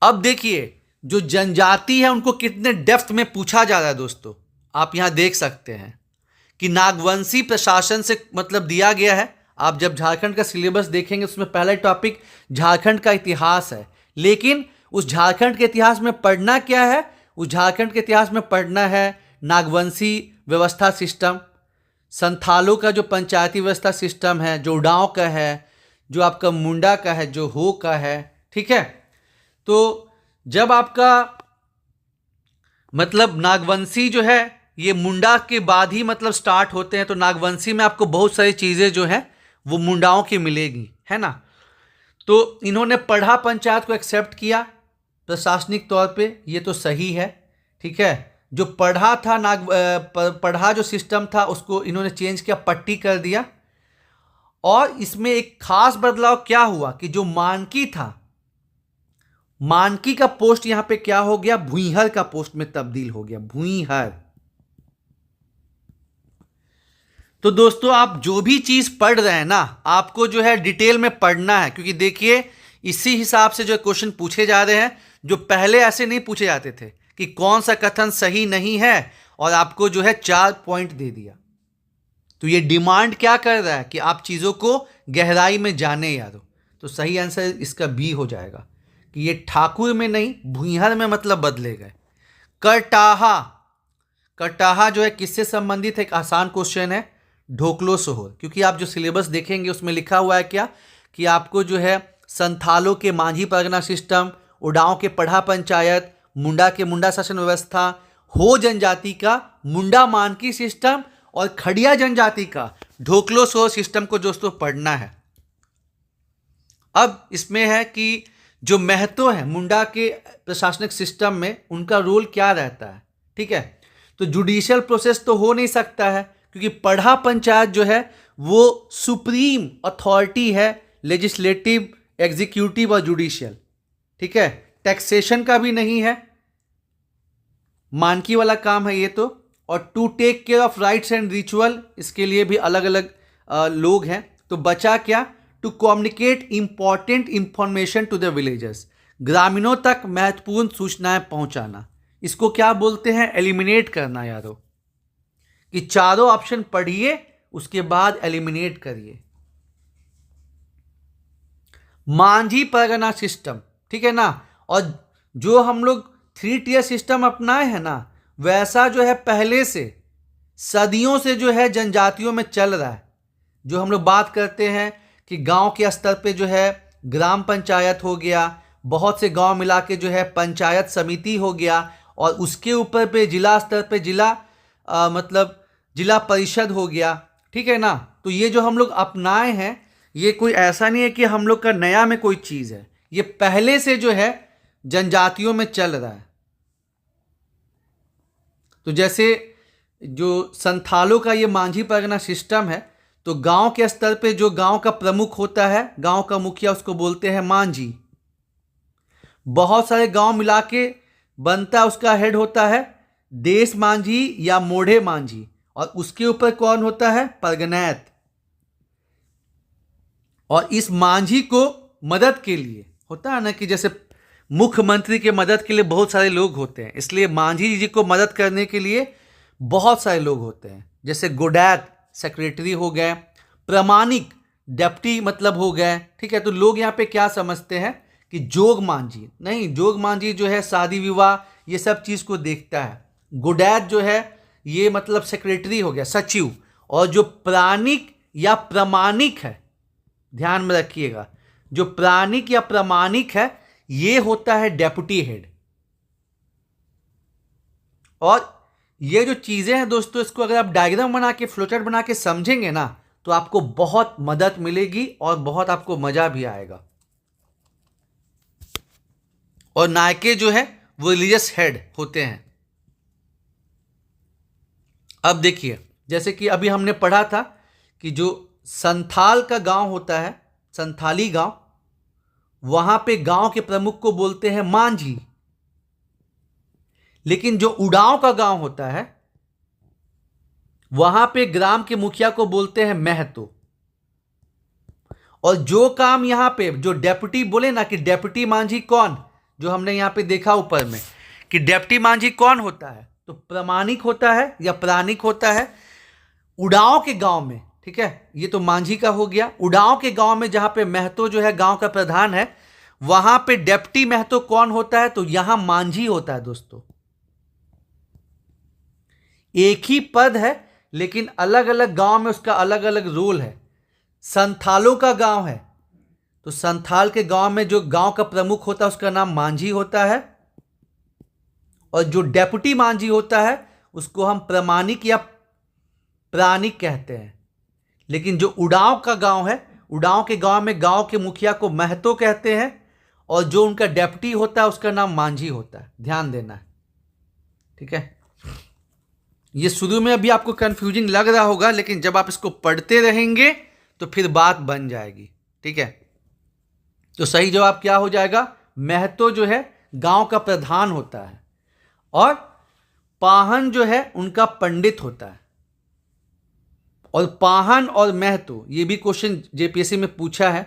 [SPEAKER 1] अब देखिए जो जनजाति है उनको कितने डेप्थ में पूछा जा रहा है दोस्तों, आप यहां देख सकते हैं कि नागवंशी प्रशासन से मतलब दिया गया है। आप जब झारखंड का सिलेबस देखेंगे उसमें पहला टॉपिक झारखंड का इतिहास है, लेकिन उस झारखंड के इतिहास में पढ़ना क्या है? उस झारखंड के इतिहास में पढ़ना है नागवंशी व्यवस्था सिस्टम, संथालों का जो पंचायती व्यवस्था सिस्टम है, जो उडांव का है, जो आपका मुंडा का है, जो हो का है, ठीक है। तो जब आपका मतलब नागवंशी जो है ये मुंडा के बाद ही मतलब स्टार्ट होते हैं, तो नागवंशी में आपको बहुत सारी चीज़ें जो है वो मुंडाओं की मिलेगी, है ना। तो इन्होंने पढ़ा पंचायत को एक्सेप्ट किया प्रशासनिक तौर पे, ये तो सही है, ठीक है। जो पढ़ा था पढ़ा जो सिस्टम था उसको इन्होंने चेंज किया, पट्टी कर दिया। और इसमें एक खास बदलाव क्या हुआ कि जो मानकी था, मानकी का पोस्ट यहां पे क्या हो गया? भुईहर का पोस्ट में तब्दील हो गया, भुईहर। तो दोस्तों आप जो भी चीज पढ़ रहे हैं ना, आपको जो है डिटेल में पढ़ना है, क्योंकि देखिए इसी हिसाब से जो क्वेश्चन पूछे जा रहे हैं, जो पहले ऐसे नहीं पूछे जाते थे कि कौन सा कथन सही नहीं है और आपको जो है 4 पॉइंट दे दिया। तो ये डिमांड क्या कर रहा है कि आप चीज़ों को गहराई में जाने यारो। तो सही आंसर इसका बी हो जाएगा कि ये ठाकुर में नहीं भुईहर में मतलब बदले गए। करटाहा, करटाहा जो है किससे संबंधित है? एक आसान क्वेश्चन है, ढोकलो सोहर। क्योंकि आप जो सिलेबस देखेंगे उसमें लिखा हुआ है क्या कि आपको जो है संथालों के मांझी परगना सिस्टम, उडांव के पढ़ा पंचायत, मुंडा के मुंडा शासन व्यवस्था, हो जनजाति का मुंडा मानकी सिस्टम और खड़िया जनजाति का ढोकलो सोहर सिस्टम को दोस्तों पढ़ना है। अब इसमें है कि जो महतो है मुंडा के प्रशासनिक सिस्टम में, उनका रोल क्या रहता है, ठीक है। तो जुडिशियल प्रोसेस तो हो नहीं सकता है, क्योंकि पढ़ा पंचायत जो है वो सुप्रीम अथॉरिटी है, लेजिस्लेटिव, एग्जीक्यूटिव और जुडिशियल, ठीक है। टैक्सेशन का भी नहीं है, मानकी वाला काम है ये तो। और to take care of rights and ritual, इसके लिए भी अलग अलग लोग हैं। तो बचा क्या? To communicate important information to the villagers, ग्रामीणों तक महत्वपूर्ण सूचनाएं पहुंचाना। इसको क्या बोलते हैं? एलिमिनेट करना यारो, कि चारों ऑप्शन पढ़िए उसके बाद एलिमिनेट करिए। मांझी परगना सिस्टम, ठीक है ना। और जो हम लोग 3 टियर सिस्टम अपनाए हैं ना, वैसा जो है पहले से सदियों से जो है जनजातियों में चल रहा है। जो हम लोग बात करते हैं कि गांव के स्तर पे जो है ग्राम पंचायत हो गया, बहुत से गांव मिला के जो है पंचायत समिति हो गया, और उसके ऊपर पे जिला स्तर पे मतलब जिला परिषद हो गया, ठीक है ना। तो ये जो हम लोग अपनाए हैं, ये कोई ऐसा नहीं है कि हम लोग का नया में कोई चीज़ है, ये पहले से जो है जनजातियों में चल रहा है। तो जैसे जो संथालों का ये मांझी परगना सिस्टम है, तो गांव के स्तर पे जो गांव का प्रमुख होता है, गांव का मुखिया, उसको बोलते हैं मांझी, बहुत सारे गांव मिला के बनता, उसका हेड होता है देश मांझी या मोढ़े मांझी, और उसके ऊपर कौन होता है? परगनैत। और इस मांझी को मदद के लिए होता है ना कि जैसे मुख्यमंत्री के मदद के लिए बहुत सारे लोग होते हैं, इसलिए मांझी जी को मदद करने के लिए बहुत सारे लोग होते हैं। जैसे गोडैत सेक्रेटरी हो गए, प्रमाणिक डेप्टी मतलब हो गए, ठीक है। तो लोग यहाँ पे क्या समझते हैं कि जोग मांझी, नहीं, जोग मांझी जो है शादी विवाह ये सब चीज़ को देखता है। गोडैत जो है ये मतलब सेक्रेटरी हो गया, सचिव। और जो प्राणिक या प्रमाणिक है, ध्यान में रखिएगा, जो प्राणिक या प्रमाणिक है ये होता है डेप्यूटी हेड। और ये जो चीजें हैं दोस्तों, इसको अगर आप डायग्राम बना के, फ्लोचार्ट बना के समझेंगे ना, तो आपको बहुत मदद मिलेगी और बहुत आपको मजा भी आएगा। और नायके जो है वो रिलीजियस हेड होते हैं। अब देखिए, जैसे कि अभी हमने पढ़ा था कि जो संथाल का गांव होता है, संथाली गांव, वहां पे गांव के प्रमुख को बोलते हैं मांझी। लेकिन जो उड़ांव का गांव होता है वहां पे ग्राम के मुखिया को बोलते हैं महतो। और जो काम यहां पे जो डेप्यूटी बोले ना कि डेप्यूटी मांझी कौन, जो हमने यहां पे देखा ऊपर में कि डेप्यूटी मांझी कौन होता है, तो प्रमाणिक होता है या प्राणिक होता है उड़ांव के गांव में, ठीक है। ये तो मांझी का हो गया। उड़ांव के गांव में जहां पे महतो जो है गांव का प्रधान है, वहां पे डेप्टी महतो कौन होता है, तो यहां मांझी होता है दोस्तों। एक ही पद है लेकिन अलग अलग गांव में उसका अलग अलग रोल है। संथालों का गांव है तो संथाल के गांव में जो गांव का प्रमुख होता है उसका नाम मांझी होता है, और जो डेप्यूटी मांझी होता है उसको हम प्रमाणिक या प्राणिक कहते हैं। लेकिन जो उड़ांव का गांव है, उड़ांव के गांव में गांव के मुखिया को महतो कहते हैं, और जो उनका डेप्यूटी होता है उसका नाम मांझी होता है। ध्यान देना है, ठीक है। ये शुरू में अभी आपको कंफ्यूजिंग लग रहा होगा, लेकिन जब आप इसको पढ़ते रहेंगे तो फिर बात बन जाएगी, ठीक है। तो सही जवाब क्या हो जाएगा? महतो जो है गांव का प्रधान होता है, और पाहन जो है उनका पंडित होता है। और पाहन और महतो, ये भी क्वेश्चन जेपीएससी में पूछा है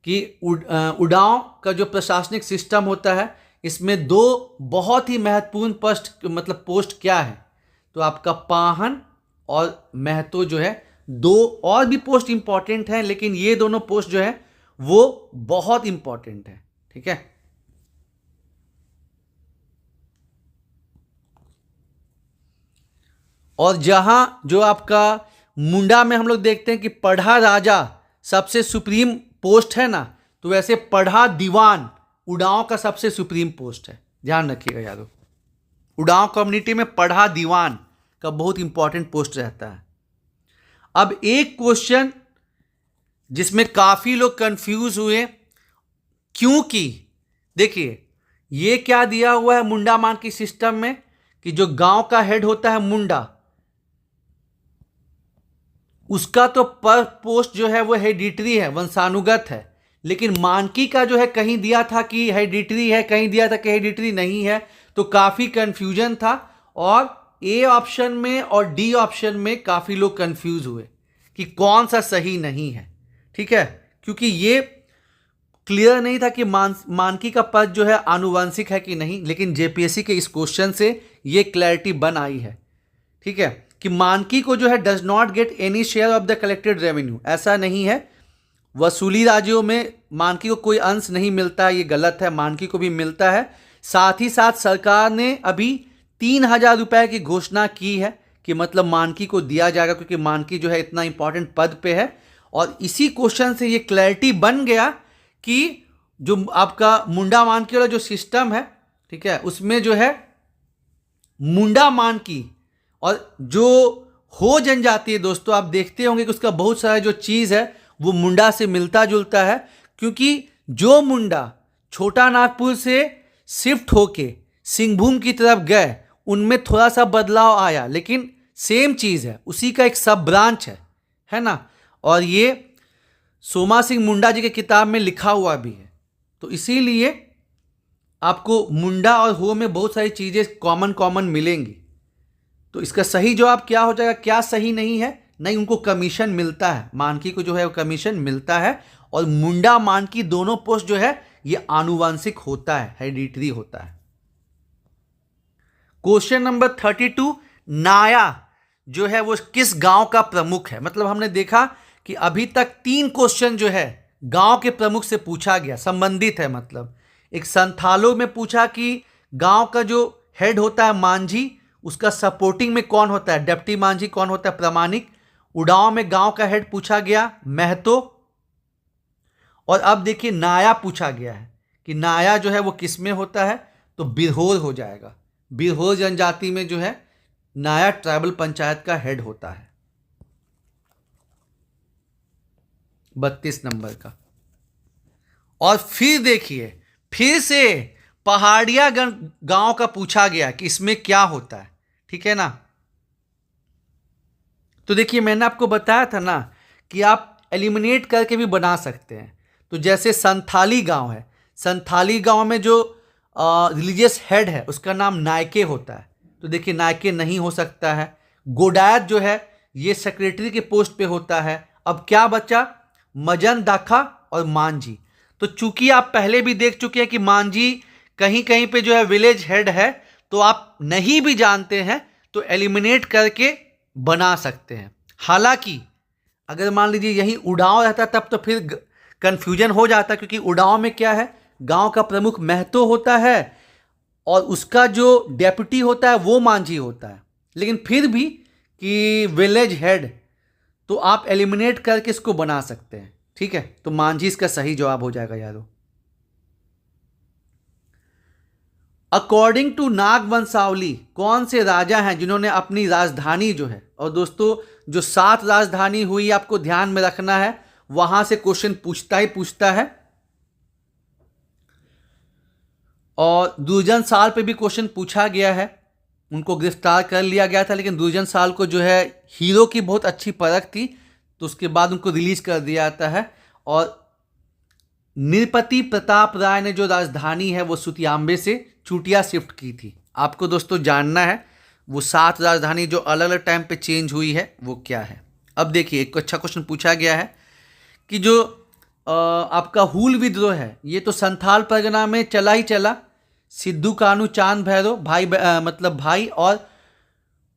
[SPEAKER 1] कि उड़ांव का जो प्रशासनिक सिस्टम होता है इसमें दो बहुत ही महत्वपूर्ण पोस्ट क्या है, तो आपका पाहन और महतो जो है, दो और भी पोस्ट इंपॉर्टेंट हैं, लेकिन ये दोनों पोस्ट जो है वो बहुत इंपॉर्टेंट है, ठीक है। और जहां जो आपका मुंडा में हम लोग देखते हैं कि पढ़ा राजा सबसे सुप्रीम पोस्ट है ना, तो वैसे पढ़ा दीवान उड़ांव का सबसे सुप्रीम पोस्ट है। ध्यान रखिएगा यारो, उड़ांव कम्युनिटी में पढ़ा दीवान का बहुत इंपॉर्टेंट पोस्ट रहता है। अब एक क्वेश्चन जिसमें काफी लोग कंफ्यूज हुए, क्योंकि देखिए ये क्या दिया हुआ है मुंडा मानकी सिस्टम में कि जो गांव का हेड होता है मुंडा, उसका तो पर पोस्ट जो है वो हेडिटरी है, वंशानुगत है। लेकिन मानकी का जो है कहीं दिया था कि हेडिटरी है, कहीं दिया था कि हेडिटरी नहीं है, तो काफ़ी कंफ्यूजन था। और ए ऑप्शन में और डी ऑप्शन में काफ़ी लोग कंफ्यूज हुए कि कौन सा सही नहीं है, ठीक है, क्योंकि ये क्लियर नहीं था कि मानकी का पद जो है आनुवंशिक है कि नहीं। लेकिन जेपीएससी के इस क्वेश्चन से ये क्लैरिटी बन आई है, ठीक है, कि मानकी को जो है does not get any share of the collected revenue, ऐसा नहीं है। वसूली राज्यों में मानकी को कोई अंश नहीं मिलता है, ये गलत है, मानकी को भी मिलता है। साथ ही साथ सरकार ने अभी 3,000 रुपए की घोषणा की है कि मतलब मानकी को दिया जाएगा, क्योंकि मानकी जो है इतना इंपॉर्टेंट पद पे है। और इसी क्वेश्चन से ये क्लैरिटी बन गया कि जो आपका मुंडा मानकी वाला जो सिस्टम है, ठीक है, उसमें जो है मुंडा मानकी और जो हो जनजाति है दोस्तों, आप देखते होंगे कि उसका बहुत सारा जो चीज़ है वो मुंडा से मिलता जुलता है। क्योंकि जो मुंडा छोटा नागपुर से शिफ्ट होके सिंहभूम की तरफ गए, उनमें थोड़ा सा बदलाव आया, लेकिन सेम चीज़ है, उसी का एक सब ब्रांच है ना। और ये सोमा सिंह मुंडा जी के किताब में लिखा हुआ भी है। तो इसीलिए आपको मुंडा और हो में बहुत सारी चीज़ें कॉमन मिलेंगी। तो इसका सही जवाब क्या हो जाएगा? क्या सही नहीं है? नहीं, उनको कमीशन मिलता है, मानकी को जो है वो कमीशन मिलता है। और मुंडा मानकी दोनों पोस्ट जो है ये आनुवांशिक होता है, हेरिडिटरी होता है। क्वेश्चन नंबर 32, नाया जो है वो किस गांव का प्रमुख है? मतलब हमने देखा कि अभी तक 3 क्वेश्चन जो है गांव के प्रमुख से पूछा गया, संबंधित है। मतलब एक संथालों में पूछा कि गांव का जो हेड होता है मांझी, उसका सपोर्टिंग में कौन होता है? डेप्टी मांझी कौन होता है? प्रमाणिक। उड़ाव में गांव का हेड पूछा गया, महतो। और अब देखिए नाया पूछा गया है कि नाया जो है वो किस में होता है? तो बिरहोर हो जाएगा। बिरहोर जनजाति में जो है नाया ट्राइबल पंचायत का हेड होता है। 32 नंबर का। और फिर देखिए, फिर से पहाड़िया गांव का पूछा गया कि इसमें क्या होता है, ठीक है ना। तो देखिए मैंने आपको बताया था ना कि आप एलिमिनेट करके भी बना सकते हैं। तो जैसे संथाली गांव है, संथाली गांव में जो रिलीजियस हेड है उसका नाम नायके होता है। तो देखिए नायके नहीं हो सकता है। गोडायत जो है ये सेक्रेटरी के पोस्ट पे होता है। अब क्या बचा? मजन दाखा और मांझी। तो चूंकि आप पहले भी देख चुके हैं कि मांझी कहीं कहीं पे जो है विलेज हेड है, तो आप नहीं भी जानते हैं तो एलिमिनेट करके बना सकते हैं। हालांकि अगर मान लीजिए यही उड़ाव रहता तब तो फिर कंफ्यूजन हो जाता, क्योंकि उड़ाव में क्या है, गांव का प्रमुख महतो होता है और उसका जो डेप्यूटी होता है वो मांझी होता है। लेकिन फिर भी कि विलेज हेड, तो आप एलिमिनेट करके इसको बना सकते हैं, ठीक है। तो मांझी इसका सही जवाब हो जाएगा यारों। अकॉर्डिंग टू नाग वंशावली कौन से राजा हैं जिन्होंने अपनी राजधानी जो है, और दोस्तों जो 7 राजधानी हुई आपको ध्यान में रखना है, वहां से क्वेश्चन पूछता ही पूछता है। और दुर्जन साल पे भी क्वेश्चन पूछा गया है, उनको गिरफ्तार कर लिया गया था, लेकिन दुर्जन साल को जो है हीरो की बहुत अच्छी परख थी, तो उसके बाद उनको रिलीज कर दिया जाता है। और नृपति प्रताप राय ने जो राजधानी है वो सुतियाम्बे से चूटिया शिफ्ट की थी। आपको दोस्तों जानना है वो 7 राजधानी जो अलग अलग टाइम पे चेंज हुई है वो क्या है। अब देखिए एक अच्छा क्वेश्चन पूछा गया है कि जो आपका हूल विद्रोह है ये तो संथाल परगना में चला ही चला। सिद्धू कानू चांद भैरव भाई मतलब भाई और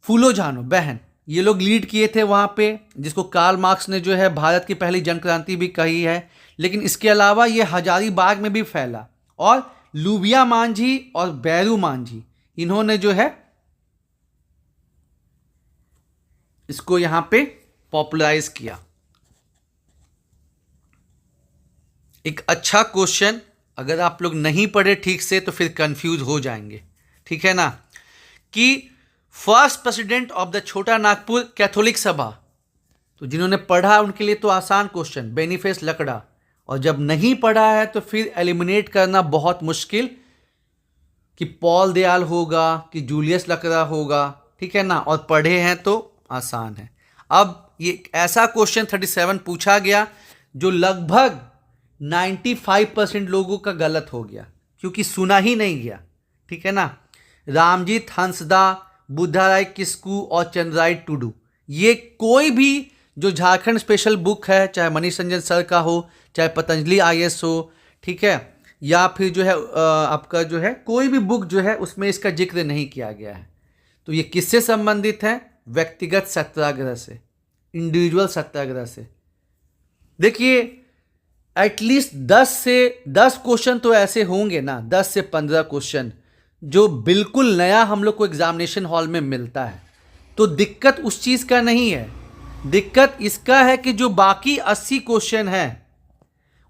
[SPEAKER 1] फूलो झानो बहन, ये लोग लीड किए थे वहाँ पे, जिसको कार्ल मार्क्स ने जो है भारत की पहली जन क्रांति भी कही है। लेकिन इसके अलावा ये हजारीबाग में भी फैला। और लुबिया मांझी और बैरू मांझी, इन्होंने जो है इसको यहाँ पे पॉपुलराइज किया। एक अच्छा क्वेश्चन, अगर आप लोग नहीं पढ़े ठीक से तो फिर कंफ्यूज हो जाएंगे, ठीक है ना। कि फर्स्ट प्रेसिडेंट ऑफ द छोटा नागपुर कैथोलिक सभा, तो जिन्होंने पढ़ा उनके लिए तो आसान क्वेश्चन, बेनिफेस लकड़ा। और जब नहीं पढ़ा है तो फिर एलिमिनेट करना बहुत मुश्किल, कि पॉल दयाल होगा कि जूलियस लकड़ा होगा, ठीक है ना। और पढ़े हैं तो आसान है। अब ये ऐसा क्वेश्चन 37 पूछा गया जो लगभग 95% लोगों का गलत हो गया, क्योंकि सुना ही नहीं गया, ठीक है ना। रामजीत हंसदा, बुद्धा राय किस्कू और चंद्राई टुडू, ये कोई भी जो झारखंड स्पेशल बुक है, चाहे मनीष रंजन सर का हो, चाहे पतंजलि IAS हो, ठीक है, या फिर जो है आपका जो है कोई भी बुक जो है उसमें इसका जिक्र नहीं किया गया है। तो ये किससे संबंधित है? व्यक्तिगत सत्याग्रह से, इंडिविजुअल सत्याग्रह से। देखिए एटलीस्ट 10 क्वेश्चन तो ऐसे होंगे ना, 10 से 15 क्वेश्चन जो बिल्कुल नया हम लोग को एग्जामिनेशन हॉल में मिलता है। तो दिक्कत उस चीज़ का नहीं है, दिक्कत इसका है कि जो बाकी 80 क्वेश्चन है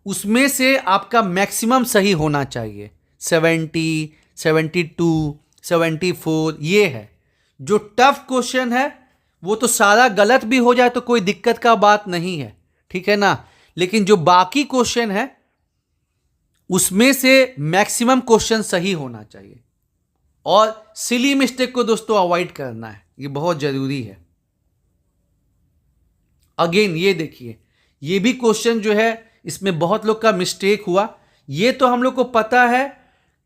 [SPEAKER 1] उसमें से आपका मैक्सिमम सही होना चाहिए। 70, 72, 74 ये है। जो टफ क्वेश्चन है वो तो सारा गलत भी हो जाए तो कोई दिक्कत का बात नहीं है, ठीक है ना। लेकिन जो बाकी क्वेश्चन है उसमें से मैक्सिमम क्वेश्चन सही होना चाहिए। और सिली मिस्टेक को दोस्तों अवॉइड करना है, ये बहुत जरूरी है। अगेन ये देखिए, ये भी क्वेश्चन जो है इसमें बहुत लोग का मिस्टेक हुआ। ये तो हम लोग को पता है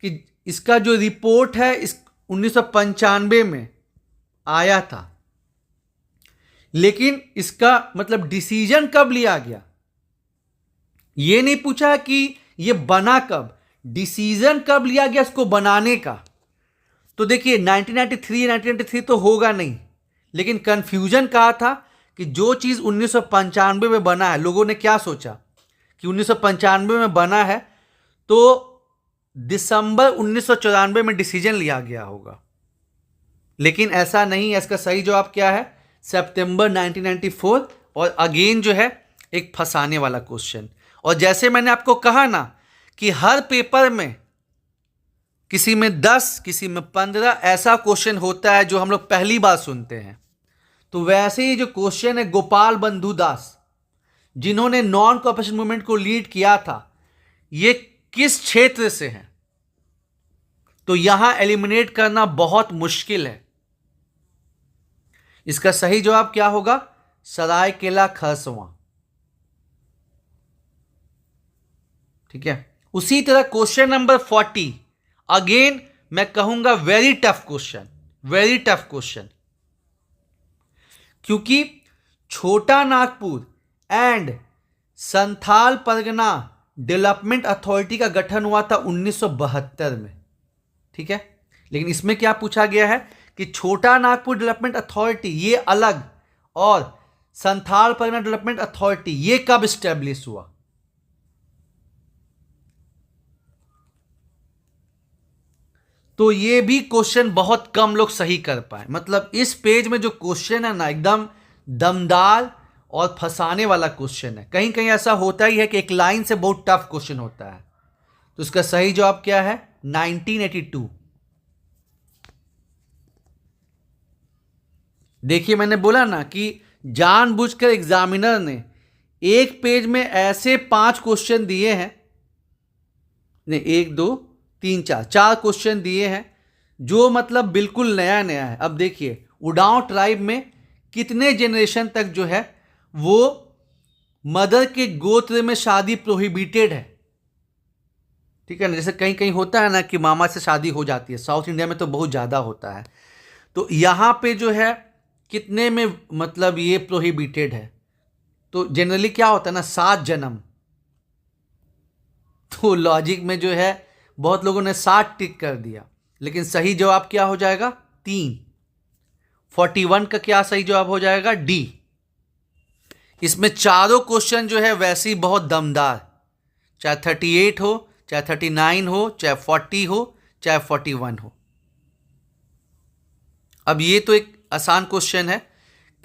[SPEAKER 1] कि इसका जो रिपोर्ट है इस 1995 में आया था, लेकिन इसका मतलब डिसीजन कब लिया गया, ये नहीं पूछा कि ये बना कब, डिसीजन कब लिया गया इसको बनाने का। तो देखिए 1993 तो होगा नहीं, लेकिन कंफ्यूजन कहा था कि जो चीज़ 1995 में बना है, लोगों ने क्या सोचा कि 1995 में बना है तो दिसंबर 1994 में डिसीजन लिया गया होगा, लेकिन ऐसा नहीं है। इसका सही जवाब क्या है, सितंबर 1994। और अगेन जो है एक फंसाने वाला क्वेश्चन। और जैसे मैंने आपको कहा ना कि हर पेपर में किसी में 10 किसी में 15 ऐसा क्वेश्चन होता है जो हम लोग पहली बार सुनते हैं, तो वैसे ही जो क्वेश्चन है गोपाल बंधु दास जिन्होंने नॉन कॉपरेशन मूवमेंट को लीड किया था, ये किस क्षेत्र से हैं, तो यहां एलिमिनेट करना बहुत मुश्किल है। इसका सही जवाब क्या होगा, सरायकेला खरसावां। ठीक है। उसी तरह क्वेश्चन नंबर 40 अगेन मैं कहूंगा very tough question, very tough question, क्योंकि छोटा Nagpur and Santhal Pargana development authority का गठन हुआ था 1972 में। ठीक है, लेकिन इसमें क्या पूछा गया है कि छोटा नागपुर डेवलपमेंट अथॉरिटी ये अलग और संथाल परगना डेवलपमेंट अथॉरिटी ये कब स्टैब्लिश हुआ। तो ये भी क्वेश्चन बहुत कम लोग सही कर पाए। मतलब इस पेज में जो क्वेश्चन है ना, एकदम दमदार और फंसाने वाला क्वेश्चन है। कहीं कहीं ऐसा होता ही है कि एक लाइन से बहुत टफ क्वेश्चन होता है। तो इसका सही जवाब क्या है, 1982। देखिए मैंने बोला ना कि जानबूझकर एग्जामिनर ने एक पेज में ऐसे 5 क्वेश्चन दिए हैं, नहीं 1 2 3 4 क्वेश्चन दिए हैं जो मतलब बिल्कुल नया नया है। अब देखिए उडांव ट्राइब में कितने जनरेशन तक जो है वो मदर के गोत्र में शादी प्रोहिबिटेड है। ठीक है ना, जैसे कहीं कहीं होता है ना कि मामा से शादी हो जाती है, साउथ इंडिया में तो बहुत ज़्यादा होता है। तो यहाँ पे जो है कितने में मतलब ये प्रोहिबिटेड है, तो जनरली क्या होता है ना 7 जन्म। तो लॉजिक में जो है बहुत लोगों ने 7 टिक कर दिया, लेकिन सही जवाब क्या हो जाएगा 3। 41 का क्या सही जवाब हो जाएगा, डी। इसमें चारों क्वेश्चन जो है वैसे ही बहुत दमदार, चाहे 38 हो, चाहे 39 हो, चाहे 40 हो, चाहे 41 हो। अब ये तो एक आसान क्वेश्चन है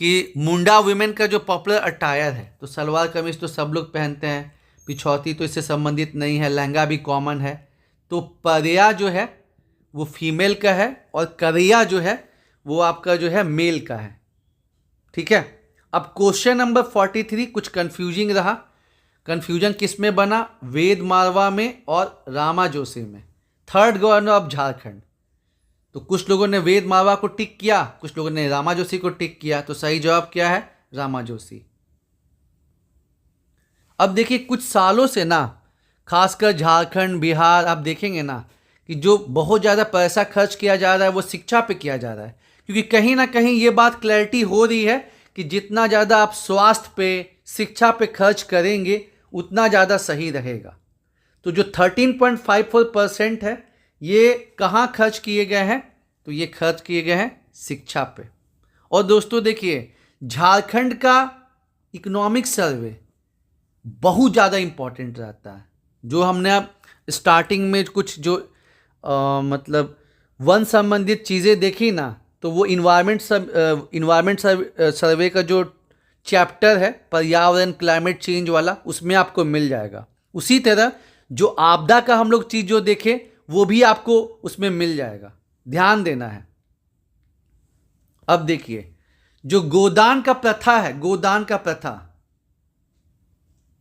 [SPEAKER 1] कि मुंडा वुमेन का जो पॉपुलर अटायर है, तो सलवार कमीज तो सब लोग पहनते हैं, पिछौती तो इससे संबंधित नहीं है, लहंगा भी कॉमन है। तो परिया जो है वो फीमेल का है और करिया जो है वो आपका जो है मेल का है। ठीक है। अब क्वेश्चन नंबर 43 कुछ कंफ्यूजिंग रहा। कंफ्यूजन किस में बना, वेद मारवा में और रामा जोशी में, 3rd गवर्नर ऑफ झारखंड। तो कुछ लोगों ने वेद मारवा को टिक किया, कुछ लोगों ने रामा जोशी को टिक किया। तो सही जवाब क्या है, रामा जोशी। अब देखिए कुछ सालों से ना खासकर झारखंड बिहार आप देखेंगे ना कि जो बहुत ज़्यादा पैसा खर्च किया जा रहा है वो शिक्षा पे किया जा रहा है, क्योंकि कहीं ना कहीं ये बात क्लैरिटी हो रही है कि जितना ज़्यादा आप स्वास्थ्य पे शिक्षा पे खर्च करेंगे उतना ज़्यादा सही रहेगा। तो जो 13.54% है ये कहाँ खर्च किए गए हैं, तो ये खर्च किए गए हैं शिक्षा पे। और दोस्तों देखिए झारखंड का इकोनॉमिक सर्वे बहुत ज़्यादा इम्पॉर्टेंट रहता है। जो हमने अब स्टार्टिंग में कुछ जो मतलब वन संबंधित चीज़ें देखी ना, तो वो इन्वायरमेंट सर्वे का जो चैप्टर है पर्यावरण क्लाइमेट चेंज वाला, उसमें आपको मिल जाएगा। उसी तरह जो आपदा का हम लोग चीज़ जो देखें वो भी आपको उसमें मिल जाएगा, ध्यान देना है। अब देखिए जो गोदान का प्रथा है, गोदान का प्रथा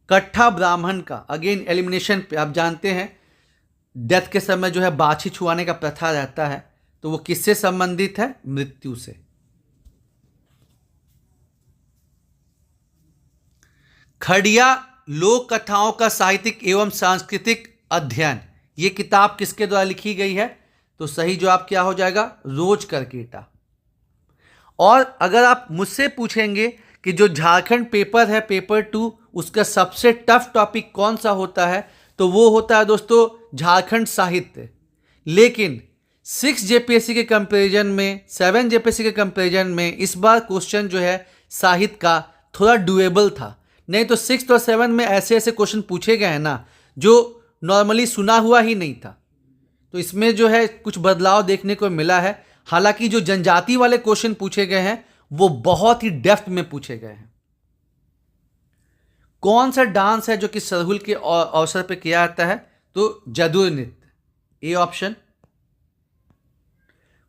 [SPEAKER 1] कट्ठा ब्राह्मण का, अगेन एलिमिनेशन पे आप जानते हैं डेथ के समय जो है बाछी छुआने का प्रथा रहता है, तो वो किससे संबंधित है, मृत्यु से। खड़िया लोक कथाओं का साहित्यिक एवं सांस्कृतिक अध्ययन, ये किताब किसके द्वारा लिखी गई है? तो सही जवाब क्या हो जाएगा? रोज करकेटा। और अगर आप मुझसे पूछेंगे कि जो झारखंड पेपर है पेपर 2, उसका सबसे टफ टॉपिक कौन सा होता है, तो वो होता है दोस्तों झारखंड साहित्य। लेकिन 6 जेपीएससी के कंपैरिजन में, 7 जेपीएससी के कंपैरिजन में इस बार क्वेश्चन जो है साहित्य का थोड़ा डुएबल था। नहीं तो 6 और 7 में ऐसे ऐसे क्वेश्चन पूछे गए हैं ना जो नॉर्मली सुना हुआ ही नहीं था। तो इसमें जो है कुछ बदलाव देखने को मिला है। हालांकि जो जनजाति वाले क्वेश्चन पूछे गए हैं वो बहुत ही डेप्थ में पूछे गए हैं। कौन सा डांस है जो कि सरहुल के अवसर पर किया जाता है? तो जदुर नृत्य, ए ऑप्शन।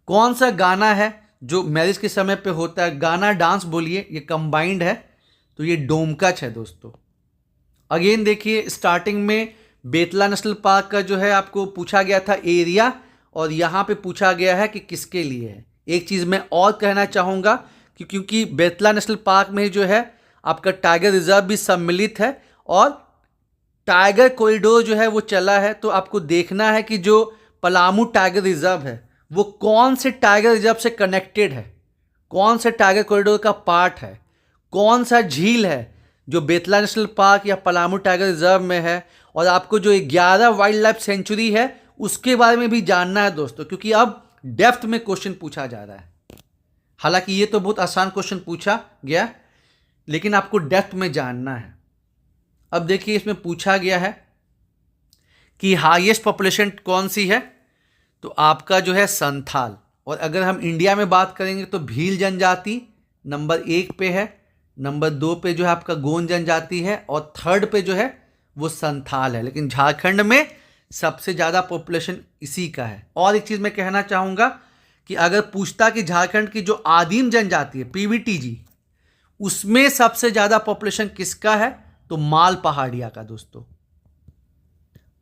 [SPEAKER 1] कौन सा गाना है जो मैरिज के समय पे होता है? गाना डांस बोलिए, ये कंबाइंड है, तो ये डोमकच है दोस्तों। अगेन देखिए, स्टार्टिंग में बेतला नेशनल पार्क का जो है आपको पूछा गया था एरिया, और यहाँ पे पूछा गया है कि किसके लिए है। एक चीज़ मैं और कहना चाहूँगा कि क्योंकि बेतला नेशनल पार्क में जो है आपका टाइगर रिजर्व भी सम्मिलित है और टाइगर कॉरिडोर जो है वो चला है, तो आपको देखना है कि जो पलामू टाइगर रिजर्व है वो कौन से टाइगर रिजर्व से कनेक्टेड है, कौन से टाइगर कॉरिडोर का पार्ट है, कौन सा झील है जो बेतला नेशनल पार्क या पलामू टाइगर रिजर्व में है, और आपको जो 11 वाइल्ड लाइफ सेंचुरी है उसके बारे में भी जानना है दोस्तों, क्योंकि अब डेप्थ में क्वेश्चन पूछा जा रहा है। हालांकि ये तो बहुत आसान क्वेश्चन पूछा गया, लेकिन आपको डेप्थ में जानना है। अब देखिए, इसमें पूछा गया है कि हाईएस्ट पॉपुलेशन कौन सी है, तो आपका जो है संथाल। और अगर हम इंडिया में बात करेंगे तो भील जनजाति नंबर 1 पे है, नंबर 2 पे जो है आपका गोंड जनजाति है, और 3rd पे जो है वो संथाल है। लेकिन झारखंड में सबसे ज़्यादा पॉपुलेशन इसी का है। और एक चीज़ मैं कहना चाहूँगा कि अगर पूछता कि झारखंड की जो आदिम जनजाति है पीवीटीजी, उसमें सबसे ज़्यादा पॉपुलेशन किसका है, तो माल पहाड़िया का दोस्तों।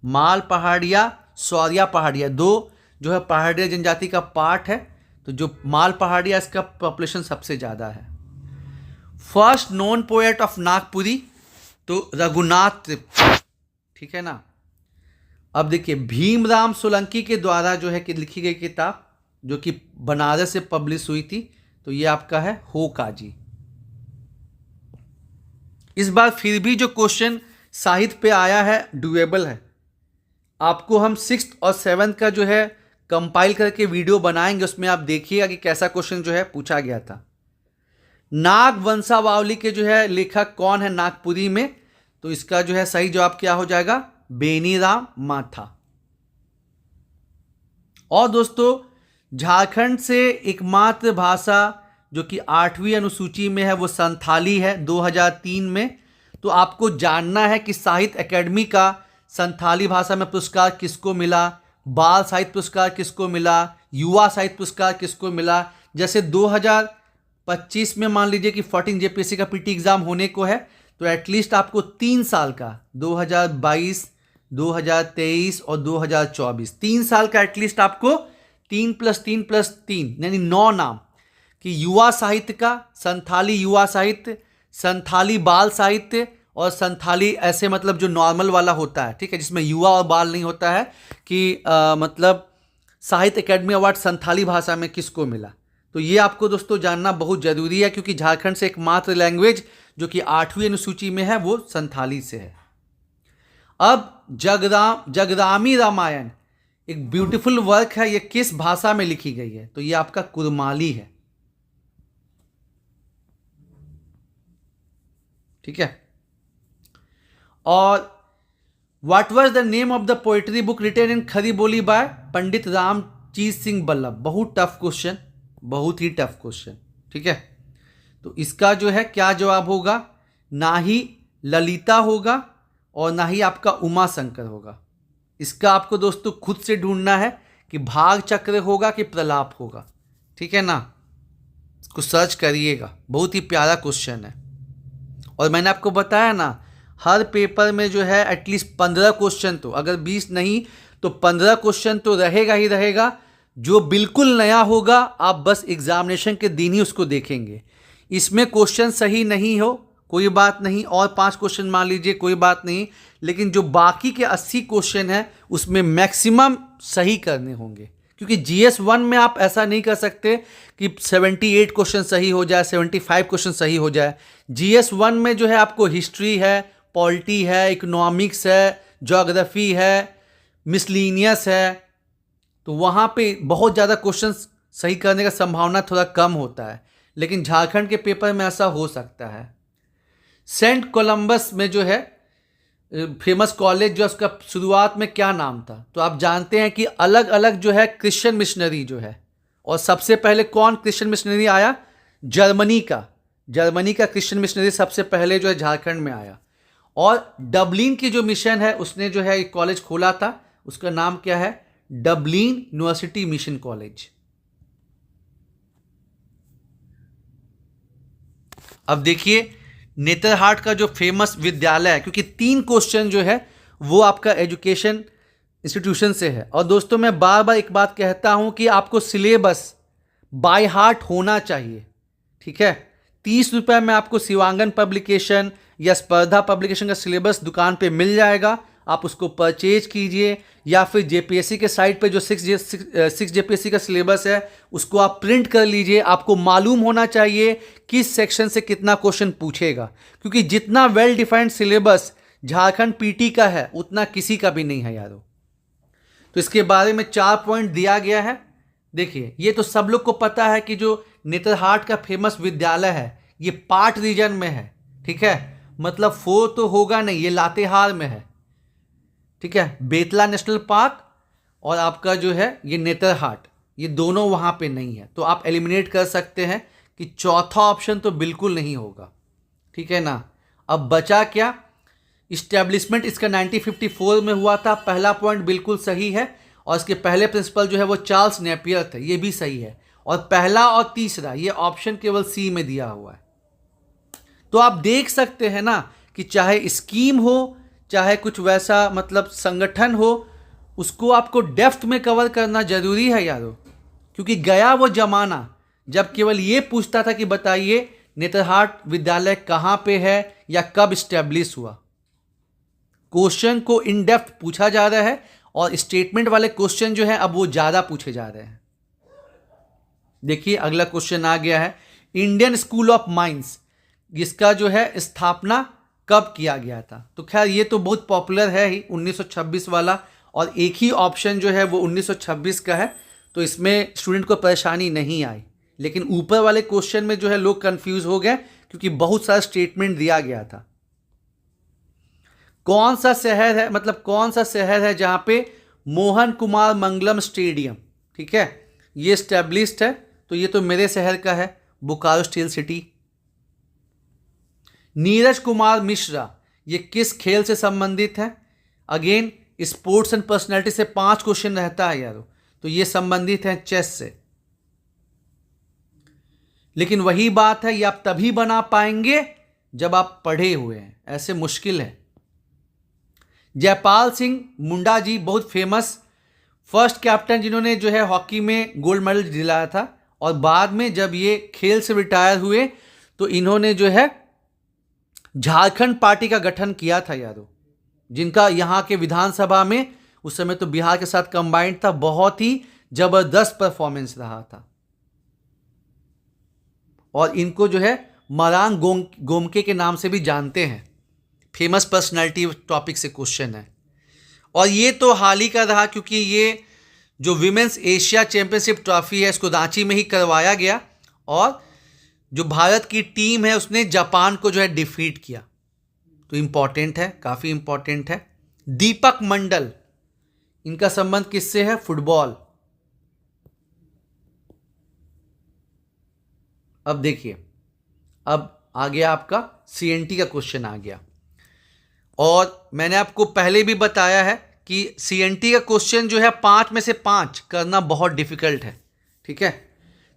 [SPEAKER 1] माल पहाड़िया, सौरिया पहाड़िया, 2 जो है पहाड़िया जनजाति का पार्ट है, तो जो माल पहाड़िया इसका पॉपुलेशन सबसे ज़्यादा है। First known poet of Nagpuri, तो रघुनाथ त्रिपाठी, ठीक है ना। अब देखिए, भीमराव सोलंकी के द्वारा जो है कि लिखी गई किताब जो कि बनारस से पब्लिश हुई थी, तो ये आपका है हो काजी। इस बार फिर भी जो क्वेश्चन साहित्य पे आया है डुएबल है। आपको हम 6th और 7th का जो है कंपाइल करके वीडियो बनाएंगे, उसमें आप देखिएगा कि कैसा क्वेश्चन जो है पूछा गया था। नाग वंशावली के जो है लेखक कौन है नागपुरी में, तो इसका जो है सही जवाब क्या हो जाएगा? बेनीराम माथा। और दोस्तों, झारखंड से एकमात्र भाषा जो कि 8वीं अनुसूची में है वो संथाली है 2003 में। तो आपको जानना है कि साहित्य अकेडमी का संथाली भाषा में पुरस्कार किसको मिला, बाल साहित्य पुरस्कार किसको मिला, युवा साहित्य पुरस्कार किसको मिला। जैसे 2025 में मान लीजिए कि 14 जेपीएससी का पीटी एग्जाम होने को है, तो एटलीस्ट आपको 3 साल का 2022, 2023 और 2024, 3 साल का एटलीस्ट आपको 3 + 3 + 3 यानी 9 नाम कि युवा साहित्य का, संथाली युवा साहित्य, संथाली बाल साहित्य और संथाली ऐसे मतलब जो नॉर्मल वाला होता है, ठीक है, जिसमें युवा और बाल नहीं होता है, कि मतलब साहित्य अकेडमी अवार्ड संथाली भाषा में किसको मिला। तो ये आपको दोस्तों जानना बहुत ज़रूरी है, क्योंकि झारखंड से एकमात्र लैंग्वेज जो कि 8वीं अनुसूची में है वो संथाली से है। अब जगरामी रामायण एक ब्यूटीफुल वर्क है, ये किस भाषा में लिखी गई है, तो ये आपका कुरमाली है, ठीक है। और what was the name of the poetry book written in Khari Boli by Pandit Ramjit Singh Ballabh. बहुत टफ क्वेश्चन, बहुत ही टफ क्वेश्चन, ठीक है। तो इसका जो है क्या जवाब होगा? ना ही ललिता होगा और ना ही आपका उमा शंकर होगा। इसका आपको दोस्तों खुद से ढूंढना है कि भाग चक्र होगा कि प्रलाप होगा, ठीक है ना। इसको सर्च करिएगा, बहुत ही प्यारा क्वेश्चन है। और मैंने आपको बताया ना, हर पेपर में जो है एटलीस्ट 15 क्वेश्चन, तो अगर 20 नहीं तो 15 क्वेश्चन तो रहेगा ही रहेगा। जो बिल्कुल नया होगा आप बस एग्जामिनेशन के दिन ही उसको देखेंगे। इसमें क्वेश्चन सही नहीं हो, कोई बात नहीं, और 5 क्वेश्चन मान लीजिए, कोई बात नहीं, लेकिन जो बाकी के 80 क्वेश्चन हैं उसमें मैक्सिमम सही करने होंगे, क्योंकि जीएस 1 में आप ऐसा नहीं कर सकते कि 78 क्वेश्चन सही हो जाए, 75 क्वेश्चन सही हो जाए। जीएस 1 में जो है आपको हिस्ट्री है, पॉलिटी है, इकोनॉमिक्स है, ज्योग्राफी है, मिसलीनियस है, तो वहाँ पे बहुत ज़्यादा क्वेश्चन सही करने का संभावना थोड़ा कम होता है, लेकिन झारखंड के पेपर में ऐसा हो सकता है। सेंट कोलंबस में जो है फेमस कॉलेज, जो उसका शुरुआत में क्या नाम था, तो आप जानते हैं कि अलग अलग जो है क्रिश्चियन मिशनरी जो है, और सबसे पहले कौन क्रिश्चियन मिशनरी आया, जर्मनी का क्रिश्चियन मिशनरी सबसे पहले जो है झारखंड में आया। और डबलिन की जो मिशन है उसने जो है एक कॉलेज खोला था, उसका नाम क्या है, डबलिन यूनिवर्सिटी मिशन कॉलेज। अब देखिए नेतरहाट का जो फेमस विद्यालय है, क्योंकि 3 क्वेश्चन जो है वो आपका एजुकेशन इंस्टीट्यूशन से है। और दोस्तों मैं बार बार एक बात कहता हूं कि आपको सिलेबस बाय हार्ट होना चाहिए, ठीक है। 30 रुपये में आपको शिवांगन पब्लिकेशन या स्पर्धा पब्लिकेशन का सिलेबस दुकान पे मिल जाएगा, आप उसको परचेज कीजिए, या फिर जेपीएससी के साइट पे जो 6 जेपीएससी का सिलेबस है उसको आप प्रिंट कर लीजिए। आपको मालूम होना चाहिए किस सेक्शन से कितना क्वेश्चन पूछेगा, क्योंकि जितना well defined syllabus Jharkhand PT का है उतना किसी का भी नहीं है यारों। तो इसके बारे में 4 पॉइंट दिया गया है। देखिए ये तो सब लोग को पता है कि जो नेतरहाट का फेमस विद्यालय है ये पाट रीजन में है, ठीक है, मतलब 4 तो होगा नहीं, ये लातेहार में है, ठीक है। बेतला नेशनल पार्क और आपका जो है ये नेतरहाट, ये दोनों वहाँ पे नहीं है, तो आप एलिमिनेट कर सकते हैं कि चौथा ऑप्शन तो बिल्कुल नहीं होगा, ठीक है ना। अब बचा क्या, इस्टेब्लिशमेंट इसका 1954 में हुआ था, पहला पॉइंट बिल्कुल सही है, और इसके पहले प्रिंसिपल जो है वो चार्ल्स नेपियर थे, ये भी सही है, और पहला और तीसरा ये ऑप्शन केवल सी में दिया हुआ है। तो आप देख सकते हैं ना कि चाहे स्कीम हो, चाहे कुछ वैसा मतलब संगठन हो, उसको आपको डेप्थ में कवर करना जरूरी है यारों, क्योंकि गया वो जमाना जब केवल ये पूछता था कि बताइए नेतरहाट विद्यालय कहाँ पे है या कब स्टैब्लिश हुआ। क्वेश्चन को इन डेप्थ पूछा जा रहा है, और स्टेटमेंट वाले क्वेश्चन जो है अब वो ज़्यादा पूछे जा रहे हैं। देखिए अगला क्वेश्चन आ गया है, इंडियन स्कूल ऑफ माइंस, जिसका जो है स्थापना कब किया गया था। तो खैर ये तो बहुत पॉपुलर है ही, 1926 वाला, और एक ही ऑप्शन जो है वो 1926 का है, तो इसमें स्टूडेंट को परेशानी नहीं आई। लेकिन ऊपर वाले क्वेश्चन में जो है लोग कंफ्यूज हो गए, क्योंकि बहुत सारा स्टेटमेंट दिया गया था। कौन सा शहर है, मतलब कौन सा शहर है जहां पे मोहन कुमार मंगलम स्टेडियम, ठीक है, ये स्टैब्लिश्ड है, तो ये तो मेरे शहर का है, बोकारो स्टील सिटी। नीरज कुमार मिश्रा ये किस खेल से संबंधित है, अगेन स्पोर्ट्स एंड पर्सनैलिटी से 5 क्वेश्चन रहता है यारों, तो ये संबंधित है चेस से। लेकिन वही बात है, ये आप तभी बना पाएंगे जब आप पढ़े हुए हैं, ऐसे मुश्किल है। जयपाल सिंह मुंडा जी बहुत फेमस फर्स्ट कैप्टन जिन्होंने जो है हॉकी में गोल्ड मेडल दिलाया था, और बाद में जब ये खेल से रिटायर हुए तो इन्होंने जो है झारखंड पार्टी का गठन किया था यारों, जिनका यहाँ के विधानसभा में उस समय तो बिहार के साथ कंबाइंड था, बहुत ही जबरदस्त परफॉर्मेंस रहा था। और इनको जो है मरांग गोमके के नाम से भी जानते हैं, फेमस पर्सनालिटी टॉपिक से क्वेश्चन है। और ये तो हाल ही का रहा, क्योंकि ये जो विमेंस एशिया चैंपियनशिप ट्रॉफी है इसको रांची में ही करवाया गया, और जो भारत की टीम है उसने जापान को जो है डिफीट किया, तो इम्पॉर्टेंट है, काफ़ी इम्पॉर्टेंट है। दीपक मंडल, इनका संबंध किससे है, फुटबॉल। अब देखिए, अब आ गया आपका सीएनटी का क्वेश्चन आ गया, और मैंने आपको पहले भी बताया है कि सीएनटी का क्वेश्चन जो है 5 में से 5 करना बहुत डिफिकल्ट है, ठीक है।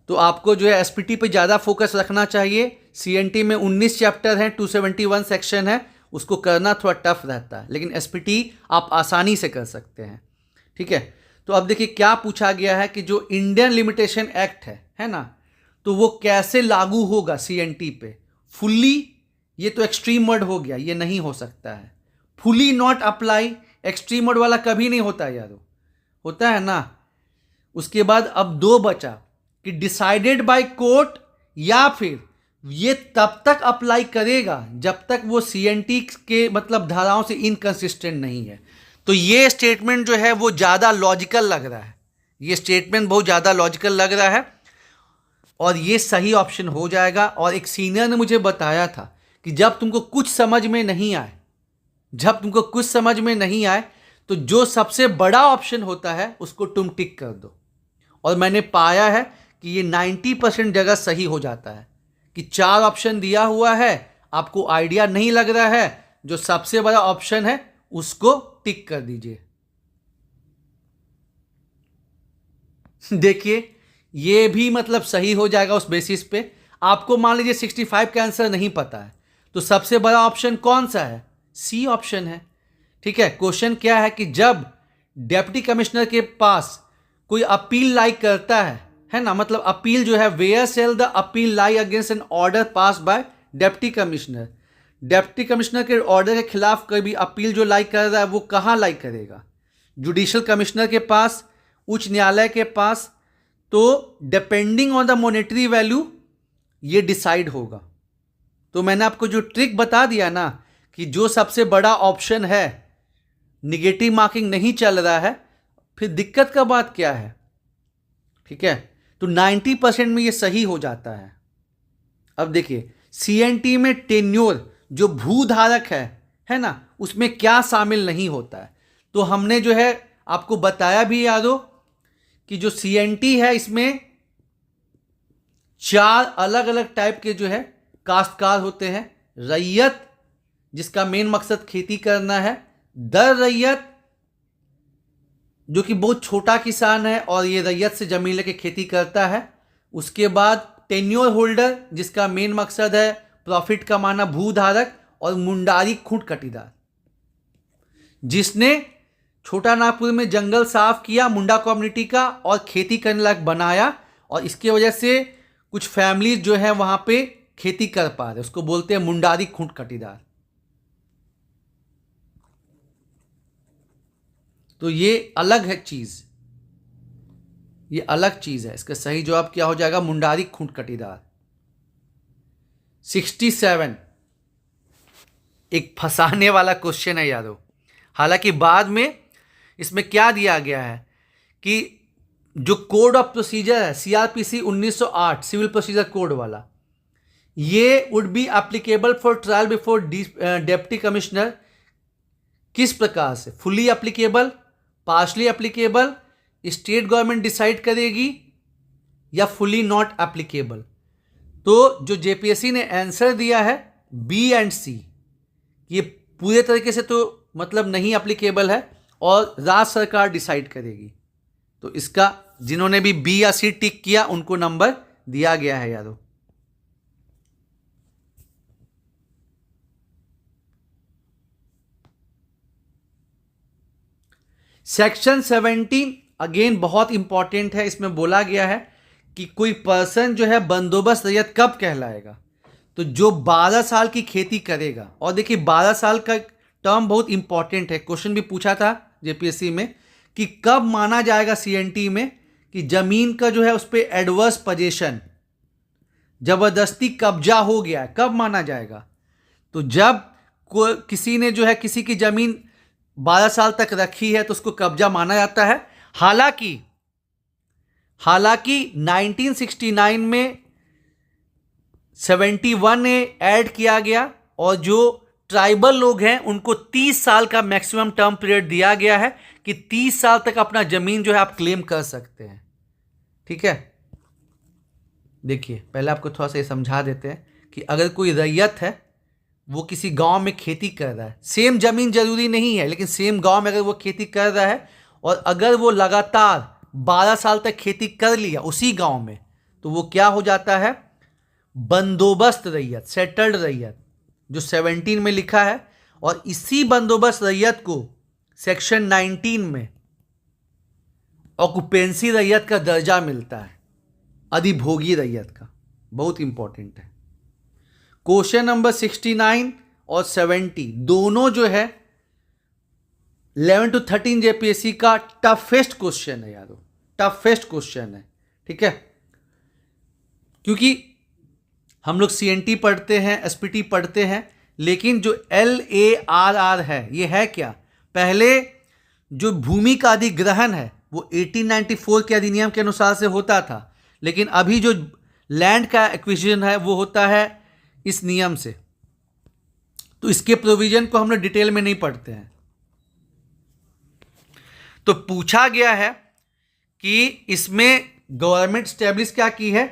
[SPEAKER 1] तो आपको जो है एसपीटी पे ज़्यादा फोकस रखना चाहिए। सीएनटी में 19 चैप्टर हैं, 271 सेक्शन है, उसको करना थोड़ा टफ रहता है, लेकिन एसपीटी आप आसानी से कर सकते हैं, ठीक है। तो अब देखिए क्या पूछा गया है कि जो इंडियन लिमिटेशन एक्ट है ना, तो वो कैसे लागू होगा सीएनटी पे, फुल्ली ये तो एक्सट्रीम वर्ड हो गया, ये नहीं हो सकता है। Fully not apply, extreme word वाला कभी नहीं होता यारो, होता है ना। उसके बाद अब दो बचा कि डिसाइडेड बाय कोर्ट, या फिर ये तब तक अप्लाई करेगा जब तक वो सीएनटी के मतलब धाराओं से इनकंसिस्टेंट नहीं है। तो ये स्टेटमेंट जो है वो ज़्यादा लॉजिकल लग रहा है, ये स्टेटमेंट बहुत ज़्यादा लॉजिकल लग रहा है और ये सही ऑप्शन हो जाएगा। और एक सीनियर ने मुझे बताया था कि जब तुमको कुछ समझ में नहीं आए, जब तुमको कुछ समझ में नहीं आए तो जो सबसे बड़ा ऑप्शन होता है उसको तुम टिक कर दो। और मैंने पाया है कि ये 90% जगह सही हो जाता है कि 4 ऑप्शन दिया हुआ है, आपको आइडिया नहीं लग रहा है, जो सबसे बड़ा ऑप्शन है उसको टिक कर दीजिए। देखिए ये भी मतलब सही हो जाएगा उस बेसिस पे। आपको मान लीजिए 65 का आंसर नहीं पता है तो सबसे बड़ा ऑप्शन कौन सा है? सी ऑप्शन है। ठीक है, क्वेश्चन क्या है कि जब डेप्टी कमिश्नर के पास कोई अपील लाई करता है ना, मतलब अपील जो है, where shall the appeal lie against an order pass by deputy commissioner. Deputy commissioner के ऑर्डर के खिलाफ कोई भी अपील जो लाई कर रहा है वो कहाँ लाई करेगा? जुडिशियल कमिश्नर के पास, उच्च न्यायालय के पास। तो depending on the monetary value ये डिसाइड होगा। तो मैंने आपको जो ट्रिक बता दिया ना कि जो सबसे बड़ा ऑप्शन है, निगेटिव मार्किंग नहीं चल रहा है, फिर दिक्कत का बात क्या है? ठीक है, तो 90% में ये सही हो जाता है। अब देखिए सीएनटी में टेन्योर जो भूधारक है ना, उसमें क्या शामिल नहीं होता है। तो हमने जो है आपको बताया भी यादो कि जो सीएनटी है इसमें 4 अलग अलग टाइप के जो है काश्तकार होते हैं। रैयत जिसका मेन मकसद खेती करना है, दर रैयत जो कि बहुत छोटा किसान है और ये रैयत से जमीन लेके खेती करता है। उसके बाद टेन्योर होल्डर जिसका मेन मकसद है प्रॉफिट कमाना, भूधारक। और मुंडारी खूंट कटीदार जिसने छोटा नागपुर में जंगल साफ किया मुंडा कम्युनिटी का और खेती करने लायक बनाया, और इसके वजह से कुछ फैमिलीज जो है वहां पे खेती कर पा रहे, उसको बोलते हैं मुंडारी खूंट कटीदार। तो ये अलग है चीज, ये अलग चीज है। इसका सही जवाब क्या हो जाएगा? मुंडारी खूंट कटीदार। 67 एक फंसाने वाला क्वेश्चन है यादव। हालांकि बाद में इसमें क्या दिया गया है कि जो कोड ऑफ प्रोसीजर है सीआरपीसी 1908 सिविल प्रोसीजर कोड वाला, ये would be applicable for trial before deputy commissioner. किस प्रकार से? Fully applicable, partially applicable, state government decide करेगी, या फुली नॉट एप्लीकेबल। तो जो जेपीएससी ने आंसर दिया है बी एंड सी, ये पूरे तरीके से तो मतलब नहीं एप्लीकेबल है और राज्य सरकार डिसाइड करेगी। तो इसका जिन्होंने भी बी या सी टिक किया उनको नंबर दिया गया है यादव। सेक्शन 17 अगेन बहुत इंपॉर्टेंट है। इसमें बोला गया है कि कोई पर्सन जो है बंदोबस्त रैयत कब कहलाएगा? तो जो 12 साल की खेती करेगा। और देखिए 12 साल का टर्म बहुत इंपॉर्टेंट है, क्वेश्चन भी पूछा था जेपीएससी में कि कब माना जाएगा सीएनटी में कि जमीन का जो है उस पर एडवर्स पोजीशन, जबरदस्ती कब्जा हो गया है, कब माना जाएगा? तो जब किसी ने जो है किसी की जमीन 12 साल तक रखी है तो उसको कब्जा माना जाता है। हालांकि 1969 में 71 ऐड किया गया और जो ट्राइबल लोग हैं उनको 30 साल का मैक्सिमम टर्म पीरियड दिया गया है कि 30 साल तक अपना जमीन जो है आप क्लेम कर सकते हैं। ठीक है, देखिए पहले आपको थोड़ा सा ये समझा देते हैं कि अगर कोई रैयत है वो किसी गांव में खेती कर रहा है, सेम जमीन जरूरी नहीं है लेकिन सेम गांव में अगर वो खेती कर रहा है और अगर वो लगातार 12 साल तक खेती कर लिया उसी गांव में, तो वो क्या हो जाता है? बंदोबस्त रैयत, सेटल्ड रैयत, जो 17 में लिखा है। और इसी बंदोबस्त रैयत को सेक्शन 19 में ऑक्युपेंसी रैयत का दर्जा मिलता है, अधिभोगी रैयत का। बहुत इंपॉर्टेंट है। क्वेश्चन नंबर 69 और 70 दोनों जो है 11 to 13 जेपीएससी का टफेस्ट क्वेश्चन है यारो, टफेस्ट क्वेश्चन है। ठीक है, क्योंकि हम लोग सीएनटी पढ़ते हैं, एसपीटी पढ़ते हैं, लेकिन जो LARR है ये है क्या? पहले जो भूमि का अधिग्रहण है वो 1894 के अधिनियम के अनुसार से होता था, लेकिन अभी जो लैंड का एक्विजिशन है वो होता है इस नियम से। तो इसके प्रोविजन को हम लोग डिटेल में नहीं पढ़ते हैं। तो पूछा गया है कि इसमें गवर्नमेंट स्टैब्लिश क्या की है?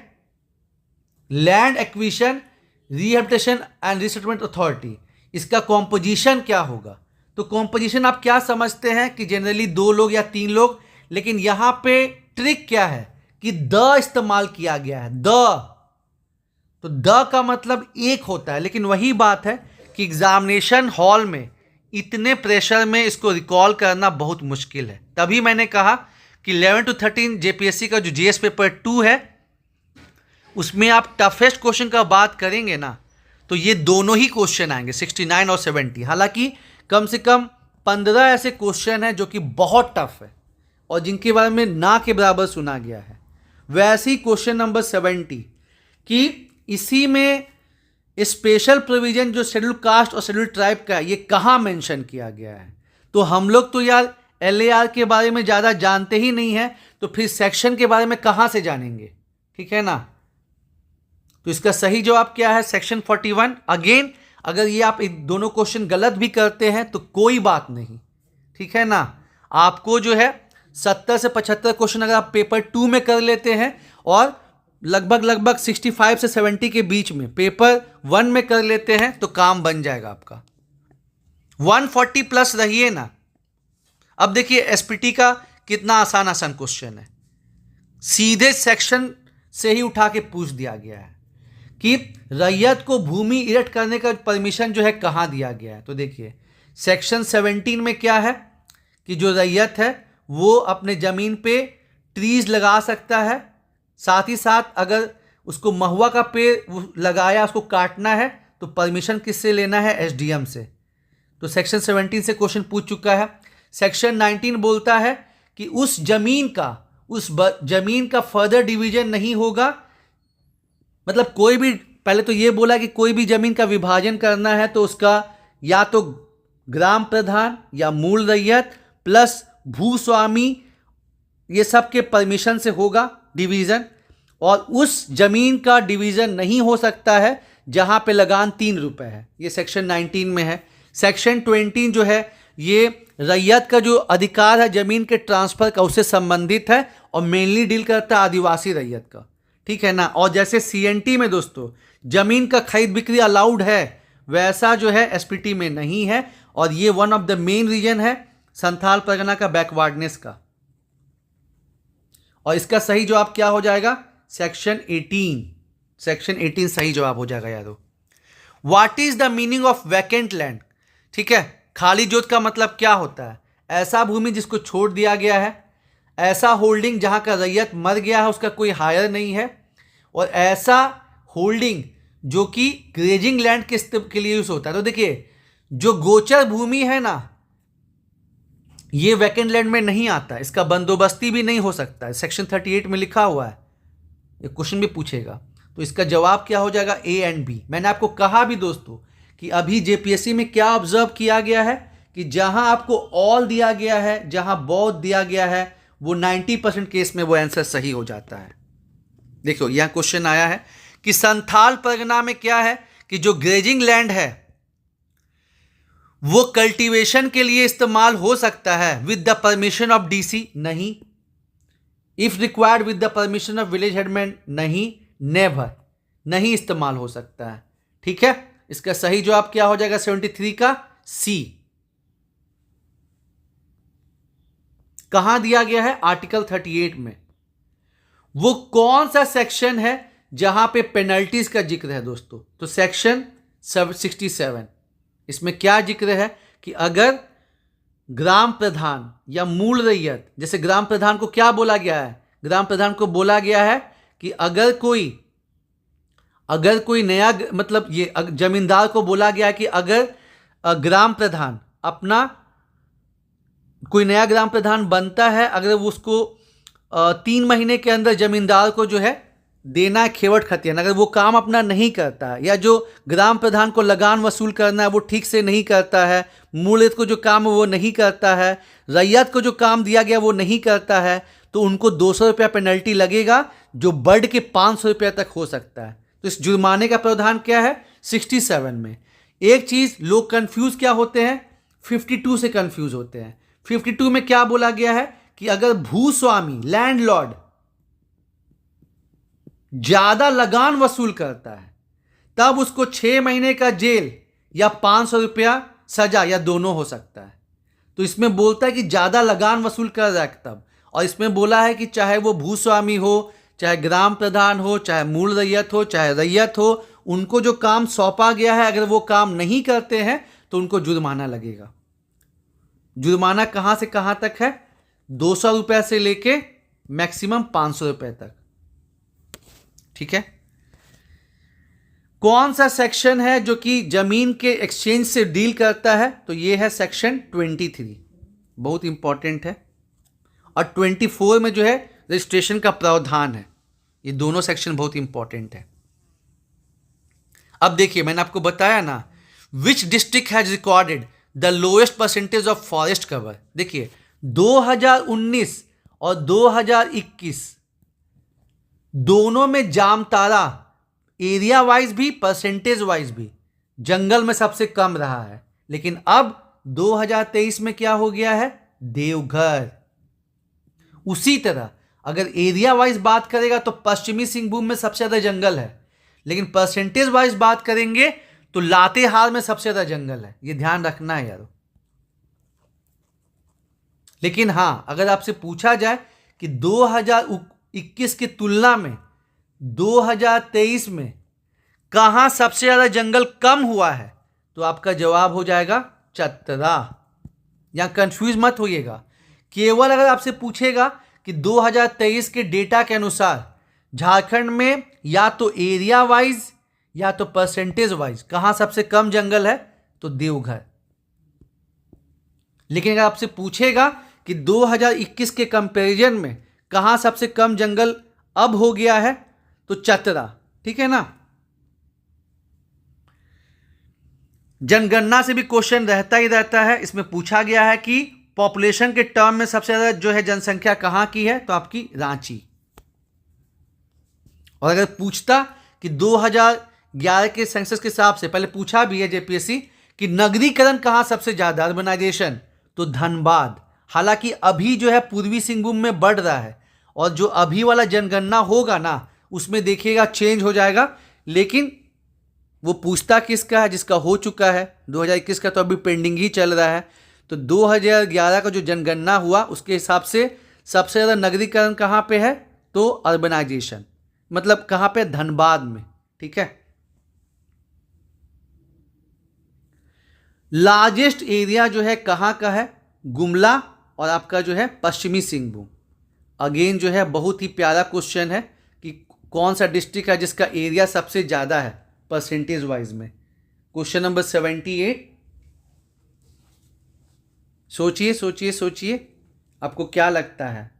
[SPEAKER 1] Land acquisition rehabilitation and resettlement authority. इसका कॉम्पोजिशन क्या होगा? तो कॉम्पोजिशन आप क्या समझते हैं कि जनरली 2 लोग या 3 लोग, लेकिन यहां पे ट्रिक क्या है कि द इस्तेमाल किया गया है। द, तो द का मतलब एक होता है, लेकिन वही बात है कि एग्जामिनेशन हॉल में इतने प्रेशर में इसको रिकॉल करना बहुत मुश्किल है। तभी मैंने कहा कि 11 to 13 जेपीएससी का जो जीएस पेपर 2 है उसमें आप टफेस्ट क्वेश्चन का बात करेंगे ना, तो ये दोनों ही क्वेश्चन आएंगे 69 और 70। हालांकि कम से कम 15 ऐसे क्वेश्चन हैं जो कि बहुत टफ है और जिनके बारे में ना के बराबर सुना गया है। वैसे ही क्वेश्चन नंबर 70 कि इसी में स्पेशल प्रोविजन जो शेड्यूल कास्ट और शेड्यूल ट्राइब का है ये कहाँ मेंशन किया गया है? तो हम लोग तो यार LAR के बारे में ज़्यादा जानते ही नहीं है, तो फिर सेक्शन के बारे में कहाँ से जानेंगे? ठीक है ना। तो इसका सही जवाब क्या है? सेक्शन 41। अगेन अगर ये आप दोनों क्वेश्चन गलत भी करते हैं तो कोई बात नहीं, ठीक है ना। आपको जो है 70 से 75 क्वेश्चन अगर आप पेपर 2 में कर लेते हैं और लगभग 65 से 70 के बीच में पेपर 1 में कर लेते हैं तो काम बन जाएगा आपका। 140 प्लस रहिए ना। अब देखिए एसपीटी का कितना आसान आसान क्वेश्चन है, सीधे सेक्शन से ही उठा के पूछ दिया गया है कि रैयत को भूमि इरेक्ट करने का परमिशन जो है कहाँ दिया गया है। तो देखिए सेक्शन 17 में क्या है कि जो रैयत है वो अपने ज़मीन पे ट्रीज लगा सकता है, साथ ही साथ अगर उसको महुआ का पेड़ लगाया उसको काटना है तो परमिशन किससे लेना है? SDM से। तो सेक्शन 17 से क्वेश्चन पूछ चुका है। सेक्शन 19 बोलता है कि उस जमीन का फर्दर डिवीजन नहीं होगा, मतलब कोई भी, पहले तो ये बोला कि कोई भी जमीन का विभाजन करना है तो उसका या तो ग्राम प्रधान या मूल रैयत प्लस भूस्वामी ये सब के परमिशन से होगा डिवीजन, और उस जमीन का डिवीजन नहीं हो सकता है जहां पे लगान 3 रुपए है। ये सेक्शन 19 में है। सेक्शन 20 जो है ये रैयत का जो अधिकार है जमीन के ट्रांसफर का उससे संबंधित है और मेनली डील करता है आदिवासी रैयत का, ठीक है ना। और जैसे CNT में दोस्तों जमीन का खरीद बिक्री अलाउड है, वैसा जो है SPT में नहीं है, और ये one of the main reason है संथाल परगना का बैकवर्डनेस का। और इसका सही जवाब क्या हो जाएगा? सेक्शन 18। सेक्शन 18 सही जवाब हो जाएगा यारों। What is the meaning of vacant land? ठीक है, खाली जोत का मतलब क्या होता है? ऐसा भूमि जिसको छोड़ दिया गया है, ऐसा होल्डिंग जहां का रैयत मर गया है उसका कोई हायर नहीं है, और ऐसा होल्डिंग जो कि ग्रेजिंग लैंड के लिए यूज होता है। तो देखिए जो गोचर भूमि है ना ये वैकेंट लैंड में नहीं आता, इसका बंदोबस्ती भी नहीं हो सकता है। सेक्शन 38 में लिखा हुआ है, ये क्वेश्चन भी पूछेगा। तो इसका जवाब क्या हो जाएगा? A and B। मैंने आपको कहा भी दोस्तों कि अभी जेपीएससी में क्या ऑब्जर्व किया गया है कि जहां आपको ऑल दिया गया है, जहां बोथ दिया गया है, वो 90% केस में वो आंसर सही हो जाता है। देखो यहां क्वेश्चन आया है कि संथाल परगना में क्या है कि जो ग्रेजिंग लैंड है वो कल्टीवेशन के लिए इस्तेमाल हो सकता है with the permission of DC, नहीं। If required with the permission of village headman, नहीं। नेवर, नहीं इस्तेमाल हो सकता है, ठीक है। इसका सही जवाब क्या हो जाएगा? 73 का C। कहां दिया गया है? आर्टिकल 38 में। वो कौन सा सेक्शन है जहां पे पेनल्टीज का जिक्र है दोस्तों? तो सेक्शन 67। इसमें क्या जिक्र है कि अगर ग्राम प्रधान या मूल रैयत, जैसे ग्राम प्रधान को क्या बोला गया है? ग्राम प्रधान को बोला गया है कि अगर कोई अगर कोई नया मतलब ये जमींदार को बोला गया कि अगर ग्राम प्रधान अपना कोई नया ग्राम प्रधान बनता है, अगर वो उसको 3 महीने के अंदर जमींदार को जो है देना है खेवट खतियान, अगर वो काम अपना नहीं करता है, या जो ग्राम प्रधान को लगान वसूल करना है वो ठीक से नहीं करता है, मूलित को जो काम है वो नहीं करता है, रैयत को जो काम दिया गया वो नहीं करता है, तो उनको 200 रुपया पेनल्टी लगेगा, जो बढ़ के 500 रुपया तक हो सकता है। तो इस जुर्माने का प्रावधान क्या है 67 में। एक चीज लोग कंफ्यूज क्या होते हैं, 52 से कंफ्यूज होते हैं। 52 में क्या बोला गया है कि अगर भूस्वामी लैंडलॉर्ड ज्यादा लगान वसूल करता है तब उसको 6 महीने का जेल या 500 रुपया सजा या दोनों हो सकता है। तो इसमें बोलता है कि ज्यादा लगान वसूल कर रहा है तब, और इसमें बोला है कि चाहे वो भूस्वामी हो, चाहे ग्राम प्रधान हो, चाहे मूल रैयत हो, चाहे रैयत हो, उनको जो काम सौंपा गया है अगर वो काम नहीं करते हैं तो उनको जुर्माना लगेगा। जुर्माना कहां से कहां तक है, 200 रुपए से लेके मैक्सिमम 500 रुपए तक। ठीक है। कौन सा सेक्शन है जो कि जमीन के एक्सचेंज से डील करता है, तो ये है सेक्शन 23, बहुत इंपॉर्टेंट है। और 24 में जो है रजिस्ट्रेशन का प्रावधान है। ये दोनों सेक्शन बहुत इंपॉर्टेंट है। अब देखिए मैंने आपको बताया ना, which district has recorded the lowest percentage of forest cover. देखिए 2019 और 2021 दोनों में जामतारा एरिया वाइज भी परसेंटेज वाइज भी जंगल में सबसे कम रहा है, लेकिन अब 2023 में क्या हो गया है, देवघर। उसी तरह अगर एरिया वाइज बात करेगा तो पश्चिमी सिंहभूम में सबसे ज्यादा जंगल है, लेकिन परसेंटेज वाइज बात करेंगे तो लातेहार में सबसे ज्यादा जंगल है। ये ध्यान रखना है यारो। लेकिन हां, अगर आपसे पूछा जाए कि 2021 की तुलना में 2023 में कहां सबसे ज्यादा जंगल कम हुआ है, तो आपका जवाब हो जाएगा चतरा। यहां कंफ्यूज मत होइएगा। केवल अगर आपसे पूछेगा कि 2023 के डेटा के अनुसार झारखंड में या तो एरिया वाइज या तो परसेंटेज वाइज कहां सबसे कम जंगल है, तो देवघर। लेकिन अगर आपसे पूछेगा कि 2021 के कंपैरिजन में कहां सबसे कम जंगल अब हो गया है, तो चतरा। ठीक है ना। जनगणना से भी क्वेश्चन रहता ही रहता है। इसमें पूछा गया है कि पॉपुलेशन के टर्म में सबसे ज्यादा जो है जनसंख्या कहां की है, तो आपकी रांची। और अगर पूछता कि 2011 के सेंसस के हिसाब से, पहले पूछा भी है जेपीएससी कि नगरीकरण कहां सबसे ज्यादा, अर्बनाइजेशन, तो धनबाद। हालांकि अभी जो है पूर्वी सिंहभूम में बढ़ रहा है, और जो अभी वाला जनगणना होगा ना उसमें देखिएगा चेंज हो जाएगा। लेकिन वो पूछता किसका है, जिसका हो चुका है। 2021 का तो अभी पेंडिंग ही चल रहा है। तो 2011 का जो जनगणना हुआ उसके हिसाब से सबसे ज्यादा नगरीकरण कहां पे है, तो अर्बनाइजेशन, मतलब कहां पे, धनबाद में। ठीक है। लार्जेस्ट एरिया जो है कहां का है, गुमला और आपका जो है पश्चिमी सिंहभूम। अगेन जो है बहुत ही प्यारा क्वेश्चन है कि कौन सा डिस्ट्रिक्ट है जिसका एरिया सबसे ज्यादा है परसेंटेज वाइज में। Question number 78। सोचिए सोचिए सोचिए, आपको क्या लगता है।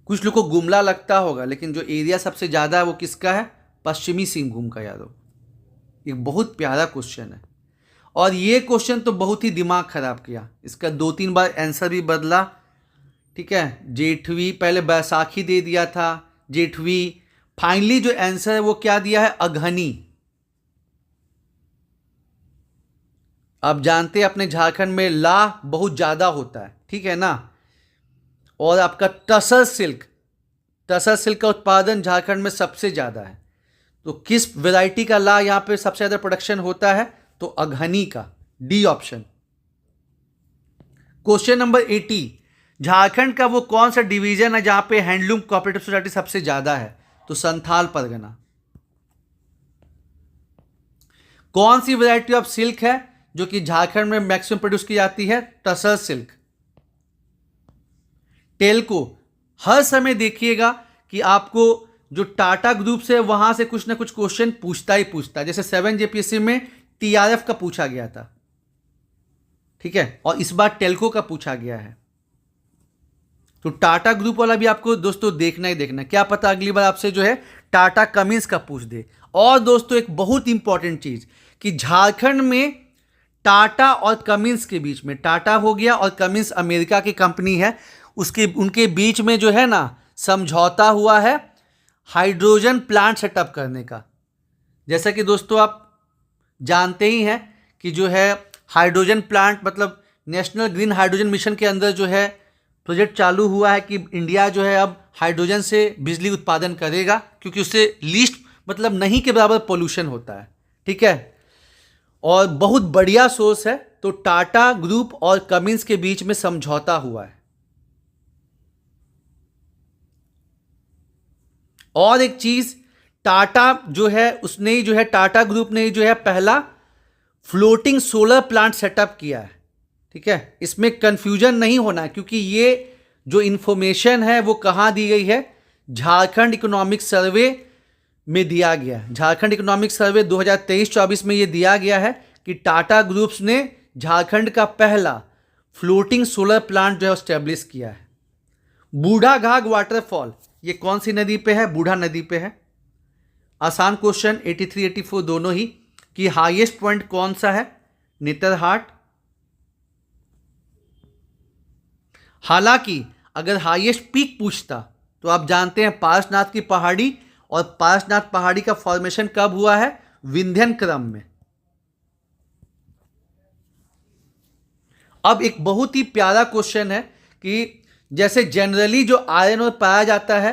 [SPEAKER 1] कुछ लोग को गुमला लगता होगा, लेकिन जो एरिया सबसे ज्यादा है वो किसका है, पश्चिमी सिंहभूम का यादव। एक बहुत प्यारा क्वेश्चन है, और ये क्वेश्चन तो बहुत ही दिमाग खराब किया। इसका 2-3 बार आंसर भी बदला। ठीक है। जेठवी, पहले बैसाखी दे दिया था, जेठवी, फाइनली जो आंसर है वो क्या दिया है, अघनी। आप जानते हैं अपने झारखंड में ला बहुत ज्यादा होता है, ठीक है ना। और आपका टसर सिल्क का उत्पादन झारखंड में सबसे ज्यादा है। तो किस वैरायटी का ला यहां पे सबसे ज्यादा प्रोडक्शन होता है, तो अघनी का, D option. Question number 80। Jharkhand का वो कौन सा डिवीजन है जहां पे हैंडलूम कोऑपरेटिव सोसाइटी सबसे ज्यादा है, तो संथाल परगना। कौन सी वैरायटी ऑफ सिल्क है जो कि झारखंड में मैक्सिमम प्रोड्यूस की जाती है, टसर सिल्क। टेल्को, हर समय देखिएगा कि आपको जो टाटा ग्रुप से वहां से कुछ ना कुछ क्वेश्चन पूछता ही पूछता है। जैसे 7 जेपीएससी में टीआरएफ का पूछा गया था, ठीक है, और इस बार टेल्को का पूछा गया है। तो टाटा ग्रुप वाला भी आपको दोस्तों देखना ही देखना, क्या पता अगली बार आपसे जो है टाटा कमिंस का पूछ दे। और दोस्तों एक बहुत इंपॉर्टेंट चीज कि झारखंड में टाटा और कमिंस के बीच में, टाटा हो गया और कमिंस अमेरिका की कंपनी है, उसके उनके बीच में जो है ना समझौता हुआ है हाइड्रोजन प्लांट सेटअप करने का। जैसा कि दोस्तों आप जानते ही हैं कि जो है हाइड्रोजन प्लांट मतलब नेशनल ग्रीन हाइड्रोजन मिशन के अंदर जो है प्रोजेक्ट चालू हुआ है कि इंडिया जो है अब हाइड्रोजन से बिजली उत्पादन करेगा, क्योंकि उससे लीस्ट मतलब नहीं के बराबर पोल्यूशन होता है, ठीक है, और बहुत बढ़िया सोर्स है। तो टाटा ग्रुप और कमिंस के बीच में समझौता हुआ है। और एक चीज, टाटा जो है उसने ही जो है टाटा ग्रुप ने ही जो है पहला फ्लोटिंग सोलर प्लांट सेटअप किया है, ठीक है। इसमें कंफ्यूजन नहीं होना है, क्योंकि ये जो इंफॉर्मेशन है वो कहाँ दी गई है, झारखंड इकोनॉमिक सर्वे में दिया गया है। झारखंड इकोनॉमिक सर्वे 2023-24 में ये दिया गया है कि टाटा ग्रुप्स ने झारखंड का पहला फ्लोटिंग सोलर प्लांट जो है स्टैब्लिश किया है। बूढ़ाघाघ वाटरफॉल ये कौन सी नदी पे है? बूढ़ा नदी पे है। आसान क्वेश्चन 83-84 दोनों ही, कि हाईएस्ट पॉइंट कौन सा है? नेतरहाट। हालांकि अगर हाईएस्ट पीक पूछता तो आप जानते हैं पार्श्वनाथ की पहाड़ी, और पार्श्वनाथ पहाड़ी का फॉर्मेशन कब हुआ है? विंध्यन क्रम में। अब एक बहुत ही प्यारा क्वेश्चन है कि जैसे जनरली जो आयरन और पाया जाता है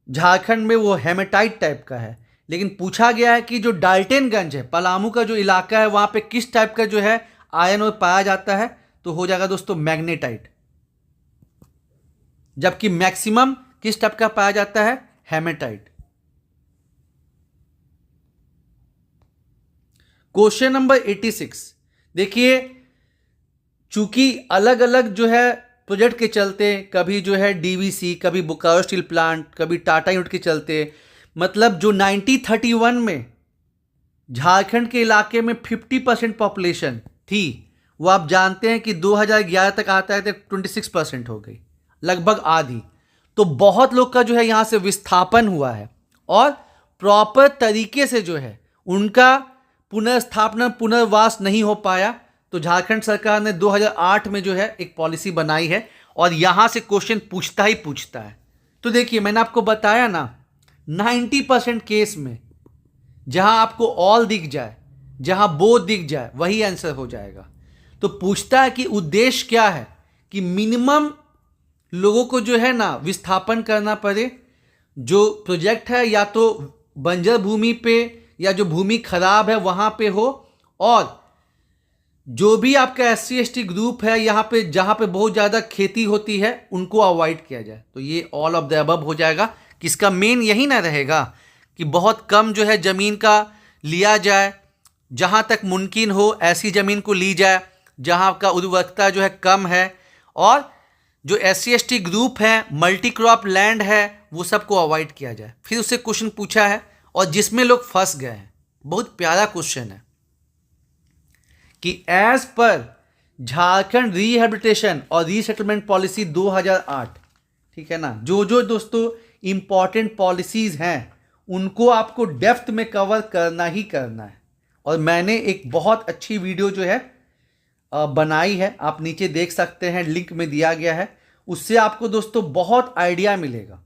[SPEAKER 1] झारखंड में वो हेमेटाइट टाइप का है, लेकिन पूछा गया है कि जो डाल्टनगंज है, पलामू का जो इलाका है, वहां पे किस टाइप का जो है आयरन और पाया जाता है? तो हो जाएगा दोस्तों मैग्नेटाइट। जबकि मैक्सिमम किस टाइप का पाया जाता है? हेमेटाइट। क्वेश्चन नंबर 86 देखिए, चूंकि अलग अलग जो है प्रोजेक्ट के चलते, कभी जो है डीवीसी, कभी बोकारो स्टील प्लांट, कभी टाटा यूनिट के चलते, मतलब जो 1931 में झारखंड के इलाके में 50% पॉपुलेशन थी, वो आप जानते हैं कि 2011 तक आता है तो 26% हो गई, लगभग आधी। तो बहुत लोग का जो है यहाँ से विस्थापन हुआ है, और प्रॉपर तरीके से जो है उनका पुनर्स्थापना पुनर्वास नहीं हो पाया। तो झारखंड सरकार ने 2008 में जो है एक पॉलिसी बनाई है, और यहाँ से क्वेश्चन पूछता ही पूछता है। तो देखिए मैंने आपको बताया ना, 90% केस में जहाँ आपको ऑल दिख जाए, जहाँ बोथ दिख जाए, वही आंसर हो जाएगा। तो पूछता है कि उद्देश्य क्या है, कि मिनिमम लोगों को जो है ना विस्थापन करना पड़े, जो प्रोजेक्ट है या तो बंजर भूमि पे या जो भूमि खराब है वहाँ पे हो, और जो भी आपका SC/ST ग्रुप है यहाँ पे जहाँ पे बहुत ज़्यादा खेती होती है उनको अवॉइड किया जाए। तो ये ऑल ऑफ द अबव हो जाएगा। किसका मेन यही ना रहेगा कि बहुत कम जो है ज़मीन का लिया जाए, जहाँ तक मुमकिन हो ऐसी ज़मीन को ली जाए जहाँ का उर्वरकता जो है कम है, और जो SC/ST ग्रुप है, मल्टी क्रॉप लैंड है, वो सबको अवॉइड किया जाए। फिर उससे क्वेश्चन पूछा है और जिसमें लोग फंस गए हैं, बहुत प्यारा क्वेश्चन है कि एज पर झारखंड रिहेबिलिटेशन और रीसेटलमेंट पॉलिसी 2008, ठीक है ना, जो जो दोस्तों इंपॉर्टेंट पॉलिसीज हैं उनको आपको डेप्थ में कवर करना ही करना है। और मैंने एक बहुत अच्छी वीडियो जो है बनाई है, आप नीचे देख सकते हैं, लिंक में दिया गया है, उससे आपको दोस्तों बहुत आइडिया मिलेगा।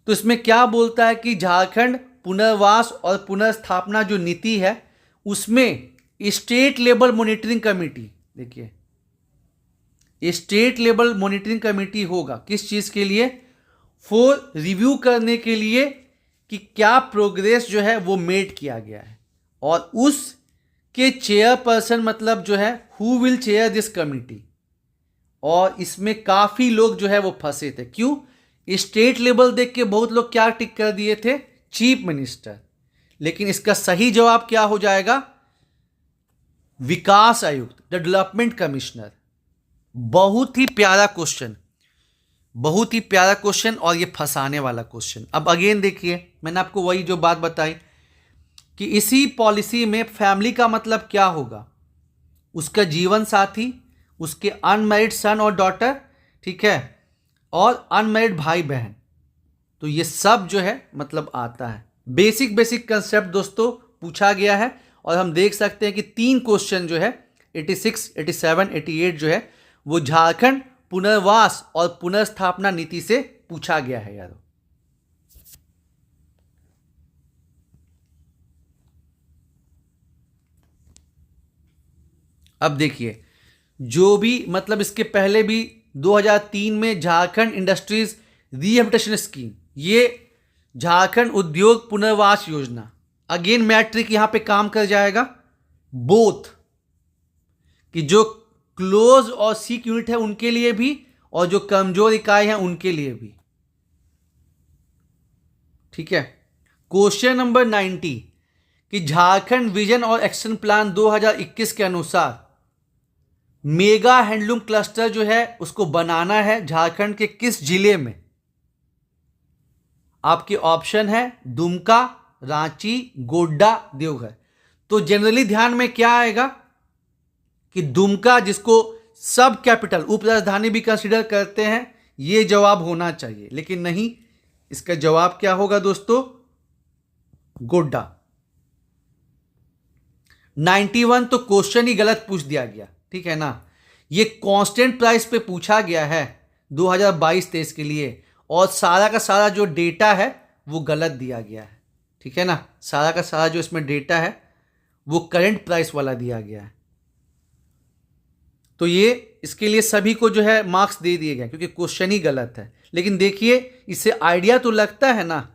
[SPEAKER 1] तो इसमें क्या बोलता है कि झारखंड पुनर्वास और पुनर्स्थापना जो नीति है उसमें स्टेट लेवल मॉनिटरिंग कमेटी, देखिए स्टेट लेवल मॉनिटरिंग कमेटी होगा किस चीज के लिए? फॉर रिव्यू करने के लिए कि क्या प्रोग्रेस जो है वो मेड किया गया है, और उसके चेयरपर्सन मतलब जो है who will chair this committee. और इसमें काफी लोग जो है वो फंसे थे। क्यों? स्टेट लेवल देख के बहुत लोग क्या टिक कर दिए थे? Chief minister. लेकिन इसका सही जवाब क्या हो जाएगा? विकास आयुक्त, द डेवलपमेंट कमिश्नर। बहुत ही प्यारा क्वेश्चन। बहुत ही प्यारा क्वेश्चन और ये फंसाने वाला क्वेश्चन। अब अगेन देखिए, मैंने आपको वही जो बात बताई कि इसी पॉलिसी में फैमिली का मतलब क्या होगा, उसका जीवन साथी, उसके अनमैरिड सन और डॉटर, ठीक है, और अनमैरिड भाई बहन। तो ये सब जो है मतलब आता है। बेसिक बेसिक कंसेप्ट दोस्तों पूछा गया है और हम देख सकते हैं कि 3 क्वेश्चन जो है 86, 87, 88 जो है वो झारखंड पुनर्वास और पुनर्स्थापना नीति से पूछा गया है यार। अब देखिए, जो भी मतलब इसके पहले भी 2003 में झारखंड इंडस्ट्रीज रिहेबिलिटेशन स्कीम, ये झारखंड उद्योग पुनर्वास योजना, अगेन मैट्रिक यहां पे काम कर जाएगा। बोथ कि जो क्लोज और सीक यूनिट है उनके लिए भी और जो कमजोर इकाई है उनके लिए भी, ठीक है। क्वेश्चन नंबर 90 कि झारखंड विजन और एक्शन प्लान 2021 के अनुसार मेगा हैंडलूम क्लस्टर जो है उसको बनाना है झारखंड के किस जिले में। आपके ऑप्शन है दुमका, रांची, गोड्डा, देवघर। तो जनरली ध्यान में क्या आएगा कि दुमका, जिसको सब कैपिटल उप राजधानी भी कंसीडर करते हैं, ये जवाब होना चाहिए, लेकिन नहीं, इसका जवाब क्या होगा दोस्तों, गोड्डा। 91 तो क्वेश्चन ही गलत पूछ दिया गया, ठीक है ना। ये कांस्टेंट प्राइस पे पूछा गया है 2022-23 के लिए और सारा का सारा जो डेटा है वो गलत दिया गया है, ठीक है ना। सारा का सारा जो इसमें डेटा है वो करंट प्राइस वाला दिया गया है। तो ये इसके लिए सभी को जो है मार्क्स दे दिए गए क्योंकि क्वेश्चन ही गलत है। लेकिन देखिए, इससे आइडिया तो लगता है ना,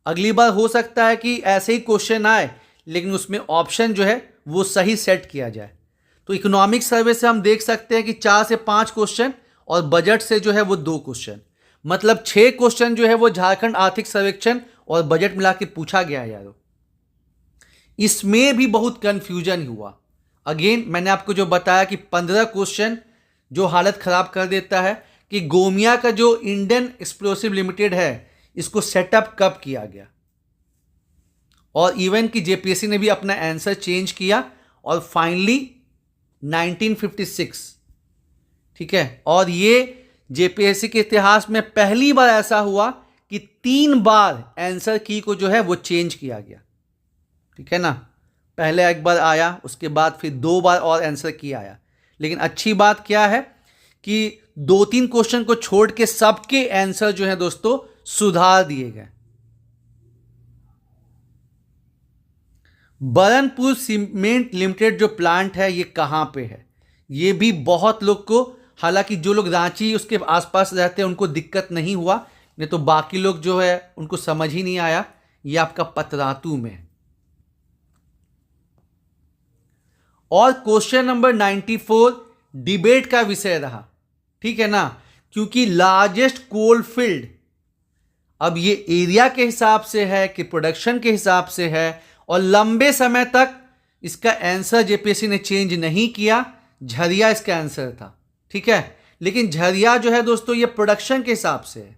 [SPEAKER 1] अगली बार हो सकता है कि ऐसे ही क्वेश्चन आए लेकिन उसमें ऑप्शन जो है वो सही सेट किया जाए। तो इकोनॉमिक सर्वे से हम देख सकते हैं कि 4 से 5 क्वेश्चन और बजट से जो है वो 2 क्वेश्चन, मतलब 6 क्वेश्चन जो है वो झारखंड आर्थिक सर्वेक्षण और बजट मिला के पूछा गया है यारों। इसमें भी बहुत कंफ्यूजन हुआ। अगेन मैंने आपको जो बताया कि 15 क्वेश्चन जो हालत खराब कर देता है कि गोमिया का जो इंडियन एक्सप्लोसिव लिमिटेड है इसको सेटअप कब किया गया, और इवन कि जेपीएससी ने भी अपना आंसर चेंज किया और फाइनली 1956, ठीक है। और ये जेपीएससी के इतिहास में पहली बार ऐसा हुआ कि 3 बार आंसर की को जो है वो चेंज किया गया, ठीक है ना। पहले एक बार आया, उसके बाद फिर 2 बार और आंसर की आया। लेकिन अच्छी बात क्या है कि 2-3 क्वेश्चन को छोड़ के सबके आंसर जो है दोस्तों सुधार दिए गए। बरनपुर सीमेंट लिमिटेड जो प्लांट है ये कहाँ पे है, ये भी बहुत लोग को, हालांकि जो लोग रांची उसके आसपास रहते हैं उनको दिक्कत नहीं हुआ, नहीं तो बाकी लोग जो है उनको समझ ही नहीं आया। ये आपका पतरातू में है। और क्वेश्चन नंबर 94 डिबेट का विषय रहा, ठीक है ना, क्योंकि लार्जेस्ट कोल फील्ड, अब ये एरिया के हिसाब से है कि प्रोडक्शन के हिसाब से है, और लंबे समय तक इसका आंसर जेपीएससी ने चेंज नहीं किया। झरिया इसका आंसर था, ठीक है। लेकिन झरिया जो है दोस्तों ये प्रोडक्शन के हिसाब से है,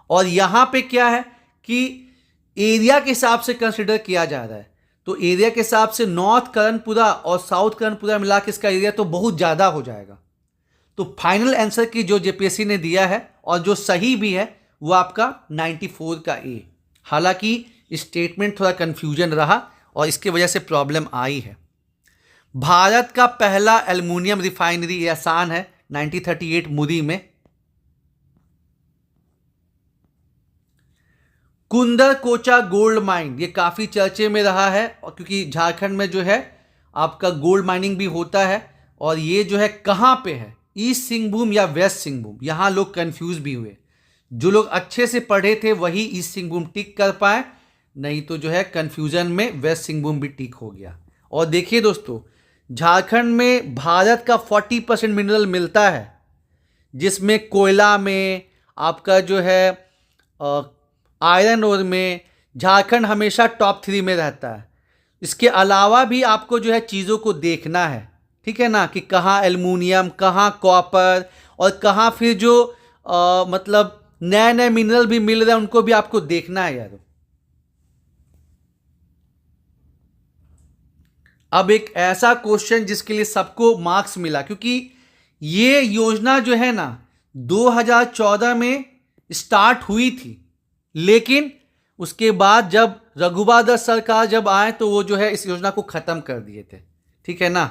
[SPEAKER 1] और यहां पे क्या है कि एरिया के हिसाब से कंसिडर किया जा रहा है। तो एरिया के हिसाब से नॉर्थ कर्णपुरा और साउथ कर्णपुरा मिला के इसका एरिया तो बहुत ज़्यादा हो जाएगा। तो फाइनल आंसर की जो जेपीएससी ने दिया है और जो सही भी है वो आपका 94 का ए। हालांकि स्टेटमेंट थोड़ा कन्फ्यूजन रहा और इसकी वजह से प्रॉब्लम आई है। भारत का पहला एल्युमिनियम रिफाइनरी, ये आसान है, 1938 मुरी में। कुंदर कोचा गोल्ड माइन, ये काफ़ी चर्चे में रहा है और क्योंकि झारखंड में जो है आपका गोल्ड माइनिंग भी होता है, और ये जो है कहाँ पे है, ईस्ट सिंहभूम या वेस्ट सिंहभूम, यहाँ लोग कंफ्यूज भी हुए। जो लोग अच्छे से पढ़े थे वही ईस्ट सिंहभूम टिक कर पाए, नहीं तो जो है कंफ्यूजन में वेस्ट सिंहभूम भी टिक हो गया। और देखिए दोस्तों, झारखंड में भारत का 40% मिनरल मिलता है, जिसमें कोयला में आपका जो है आयरन ओर में झारखंड हमेशा टॉप 3 में रहता है। इसके अलावा भी आपको जो है चीज़ों को देखना है, ठीक है ना, कि कहाँ एल्युमिनियम, कहाँ कॉपर और कहाँ फिर जो मतलब नए नए मिनरल भी मिल रहे हैं, उनको भी आपको देखना है यार। अब एक ऐसा क्वेश्चन जिसके लिए सबको मार्क्स मिला, क्योंकि ये योजना जो है ना 2014 में स्टार्ट हुई थी, लेकिन उसके बाद जब रघुबर दास सरकार जब आए तो वो जो है इस योजना को ख़त्म कर दिए थे, ठीक है ना।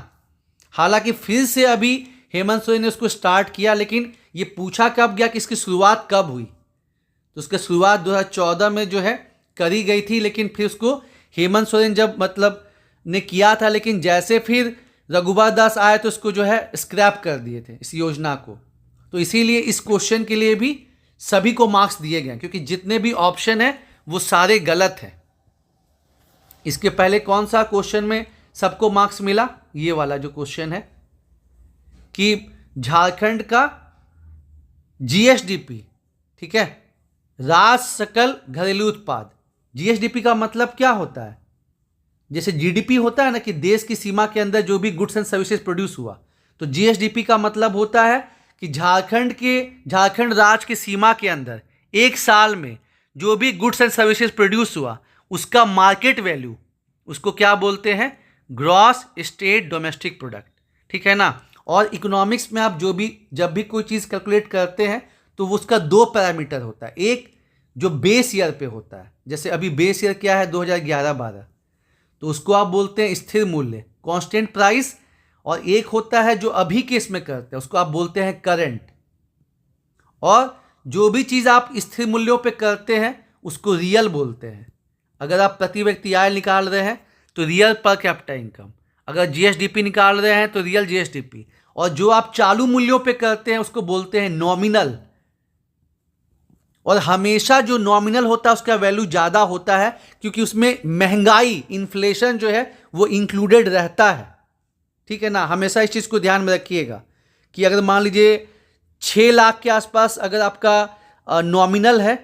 [SPEAKER 1] हालांकि फिर से अभी हेमंत सोरेन ने उसको स्टार्ट किया, लेकिन ये पूछा कब गया कि इसकी शुरुआत कब हुई, तो उसकी शुरुआत 2014 में जो है करी गई थी, लेकिन फिर उसको हेमंत सोरेन जब मतलब ने किया था, लेकिन जैसे फिर रघुबर दास आए तो उसको जो है स्क्रैप कर दिए थे इस योजना को। तो इसीलिए इस क्वेश्चन के लिए भी सभी को मार्क्स दिए गए, क्योंकि जितने भी ऑप्शन है वो सारे गलत हैं। इसके पहले कौन सा क्वेश्चन में सबको मार्क्स मिला, ये वाला जो क्वेश्चन है कि झारखंड का जीएसडीपी, ठीक है, राष्ट्र सकल घरेलू उत्पाद। जीएसडीपी का मतलब क्या होता है, जैसे जीडीपी होता है ना कि देश की सीमा के अंदर जो भी गुड्स एंड सर्विसेज प्रोड्यूस हुआ, तो जीएसडीपी का मतलब होता है कि झारखंड राज्य की सीमा के अंदर एक साल में जो भी गुड्स एंड सर्विसेज प्रोड्यूस हुआ उसका मार्केट वैल्यू, उसको क्या बोलते हैं, ग्रॉस स्टेट डोमेस्टिक प्रोडक्ट, ठीक है ना। और इकोनॉमिक्स में आप जब भी कोई चीज़ कैलकुलेट करते हैं तो वो उसका दो पैरामीटर होता है, एक जो बेस ईयर पे होता है, जैसे अभी बेस ईयर क्या है 2011-12, तो उसको आप बोलते हैं स्थिर मूल्य, कांस्टेंट प्राइस, और एक होता है जो अभी के इसमें करते हैं उसको आप बोलते हैं करंट। और जो भी चीज़ आप स्थिर मूल्यों पे करते हैं उसको रियल बोलते हैं। अगर आप प्रति व्यक्ति आय निकाल रहे हैं तो रियल पर कैपिटा इनकम, अगर जीएसडीपी निकाल रहे हैं तो रियल जीएसडीपी, और जो आप चालू मूल्यों पे करते हैं उसको बोलते हैं नॉमिनल। और हमेशा जो नॉमिनल होता है उसका वैल्यू ज़्यादा होता है, क्योंकि उसमें महंगाई, इन्फ्लेशन जो है वो इंक्लूडेड रहता है, ठीक है ना। हमेशा इस चीज़ को ध्यान में रखिएगा कि अगर मान लीजिए 6 लाख के आसपास अगर आपका नॉमिनल है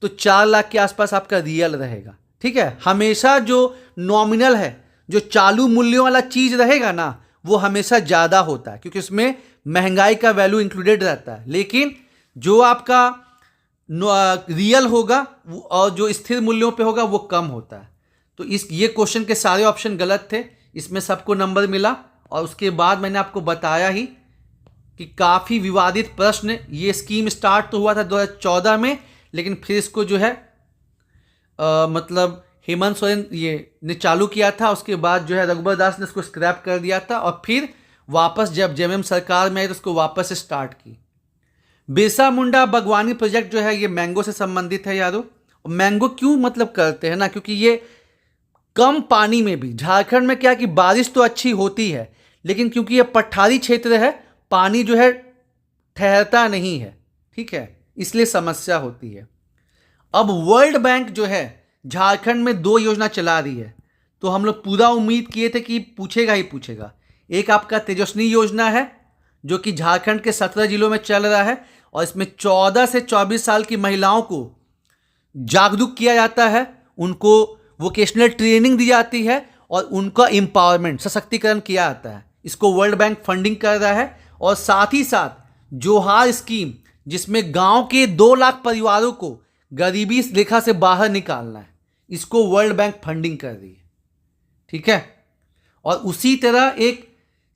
[SPEAKER 1] तो 4 लाख के आसपास आपका रियल रहेगा, ठीक है। हमेशा जो नॉमिनल है, जो चालू मूल्यों वाला चीज़ रहेगा ना, वो हमेशा ज़्यादा होता है, क्योंकि उसमें महंगाई का वैल्यू इंक्लूडेड रहता है। लेकिन जो आपका रियल होगा और जो स्थिर मूल्यों पे होगा वो कम होता है। तो ये क्वेश्चन के सारे ऑप्शन गलत थे, इसमें सबको नंबर मिला। और उसके बाद मैंने आपको बताया ही कि काफ़ी विवादित प्रश्न, ये स्कीम स्टार्ट तो हुआ था 2014 में, लेकिन फिर इसको जो है मतलब हेमंत सोरेन ये ने चालू किया था, उसके बाद जो है रघुबर दास ने इसको स्क्रैप कर दिया था, और फिर वापस जब जेएमएम सरकार में आई तो उसको वापस स्टार्ट की। बिरसा मुंडा बागवानी प्रोजेक्ट जो है ये मैंगो से संबंधित है यारों। मैंगो क्यों मतलब करते हैं ना, क्योंकि ये कम पानी में भी, झारखंड में क्या कि बारिश तो अच्छी होती है, लेकिन क्योंकि ये पठारी क्षेत्र है, पानी जो है ठहरता नहीं है, ठीक है, इसलिए समस्या होती है। अब वर्ल्ड बैंक जो है झारखंड में 2 योजना चला रही है, तो हम लोग पूरा उम्मीद किए थे कि पूछेगा ही पूछेगा। एक आपका तेजस्विनी योजना है जो कि झारखंड के 17 जिलों में चल रहा है, और इसमें 14 से 24 साल की महिलाओं को जागरूक किया जाता है, उनको वोकेशनल ट्रेनिंग दी जाती है और उनका एम्पावरमेंट, सशक्तिकरण किया जाता है। इसको वर्ल्ड बैंक फंडिंग कर रहा है। और साथ ही साथ जोहार स्कीम, जिसमें गांव के 2 लाख परिवारों को गरीबी रेखा से बाहर निकालना है, इसको वर्ल्ड बैंक फंडिंग कर रही है, ठीक है। और उसी तरह एक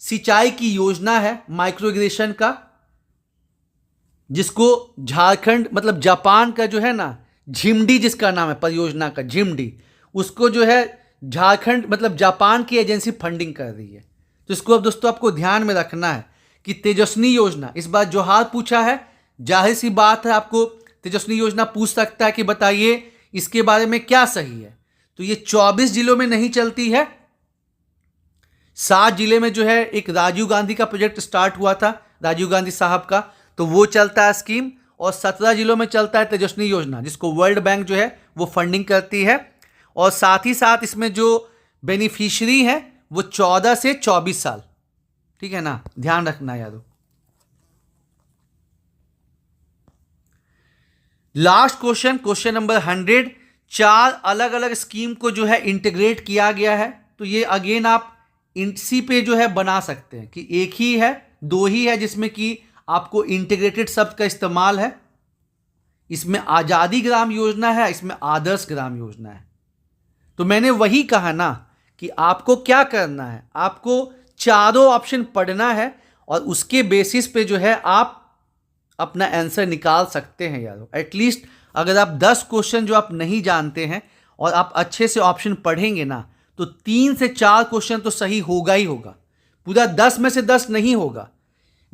[SPEAKER 1] सिंचाई की योजना है माइक्रो इरिगेशन का, जिसको झारखंड मतलब जापान का जो है ना झिमडी, जिसका नाम है परियोजना का झिमडी, उसको जो है झारखंड मतलब जापान की एजेंसी फंडिंग कर रही है। तो इसको अब दोस्तों आपको ध्यान में रखना है कि तेजस्विनी योजना, इस बार जोहार पूछा है, जाहिर सी बात है आपको तेजस्विनी योजना पूछ सकता है कि बताइए इसके बारे में क्या सही है। तो ये 24 जिलों में नहीं चलती है, 7 जिले में जो है एक राजीव गांधी का प्रोजेक्ट स्टार्ट हुआ था, राजीव गांधी साहब का, तो वो चलता है स्कीम, और 17 जिलों में चलता है तेजस्विनी योजना, जिसको वर्ल्ड बैंक जो है वो फंडिंग करती है। और साथ ही साथ इसमें जो बेनिफिशियरी है वो 14 से 24 साल, ठीक है ना, ध्यान रखना यारो। लास्ट क्वेश्चन नंबर 100, 4 अलग अलग स्कीम को जो है इंटीग्रेट किया गया है। तो ये अगेन आप इसी पे जो है बना सकते हैं कि एक ही है, 2 ही है जिसमें कि आपको इंटीग्रेटेड शब्द का इस्तेमाल है। इसमें आज़ादी ग्राम योजना है, इसमें आदर्श ग्राम योजना है। तो मैंने वही कहा ना कि आपको क्या करना है, आपको चारों ऑप्शन पढ़ना है और उसके बेसिस पे जो है आप अपना आंसर निकाल सकते हैं यारो। एटलीस्ट अगर आप 10 क्वेश्चन जो आप नहीं जानते हैं और आप अच्छे से ऑप्शन पढ़ेंगे ना, तो 3 से 4 क्वेश्चन तो सही होगा ही होगा। पूरा 10 में से 10 नहीं होगा,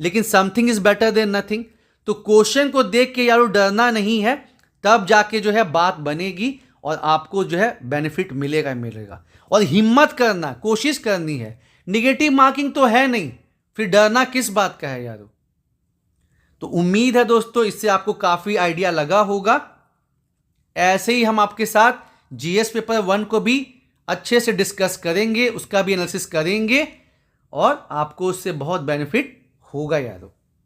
[SPEAKER 1] लेकिन something is better than nothing. तो क्वेश्चन को देख के यारो डरना नहीं है, तब जाके जो है बात बनेगी और आपको जो है बेनिफिट मिलेगा मिलेगा। और हिम्मत करना, कोशिश करनी है। निगेटिव मार्किंग तो है नहीं, फिर डरना किस बात का है यारो। तो उम्मीद है दोस्तों इससे आपको काफी आइडिया लगा होगा। ऐसे ही हम आपके साथ जीएस पेपर 1 को भी अच्छे से डिस्कस करेंगे, उसका भी एनालिसिस करेंगे और आपको उससे बहुत बेनिफिट होगा यारो।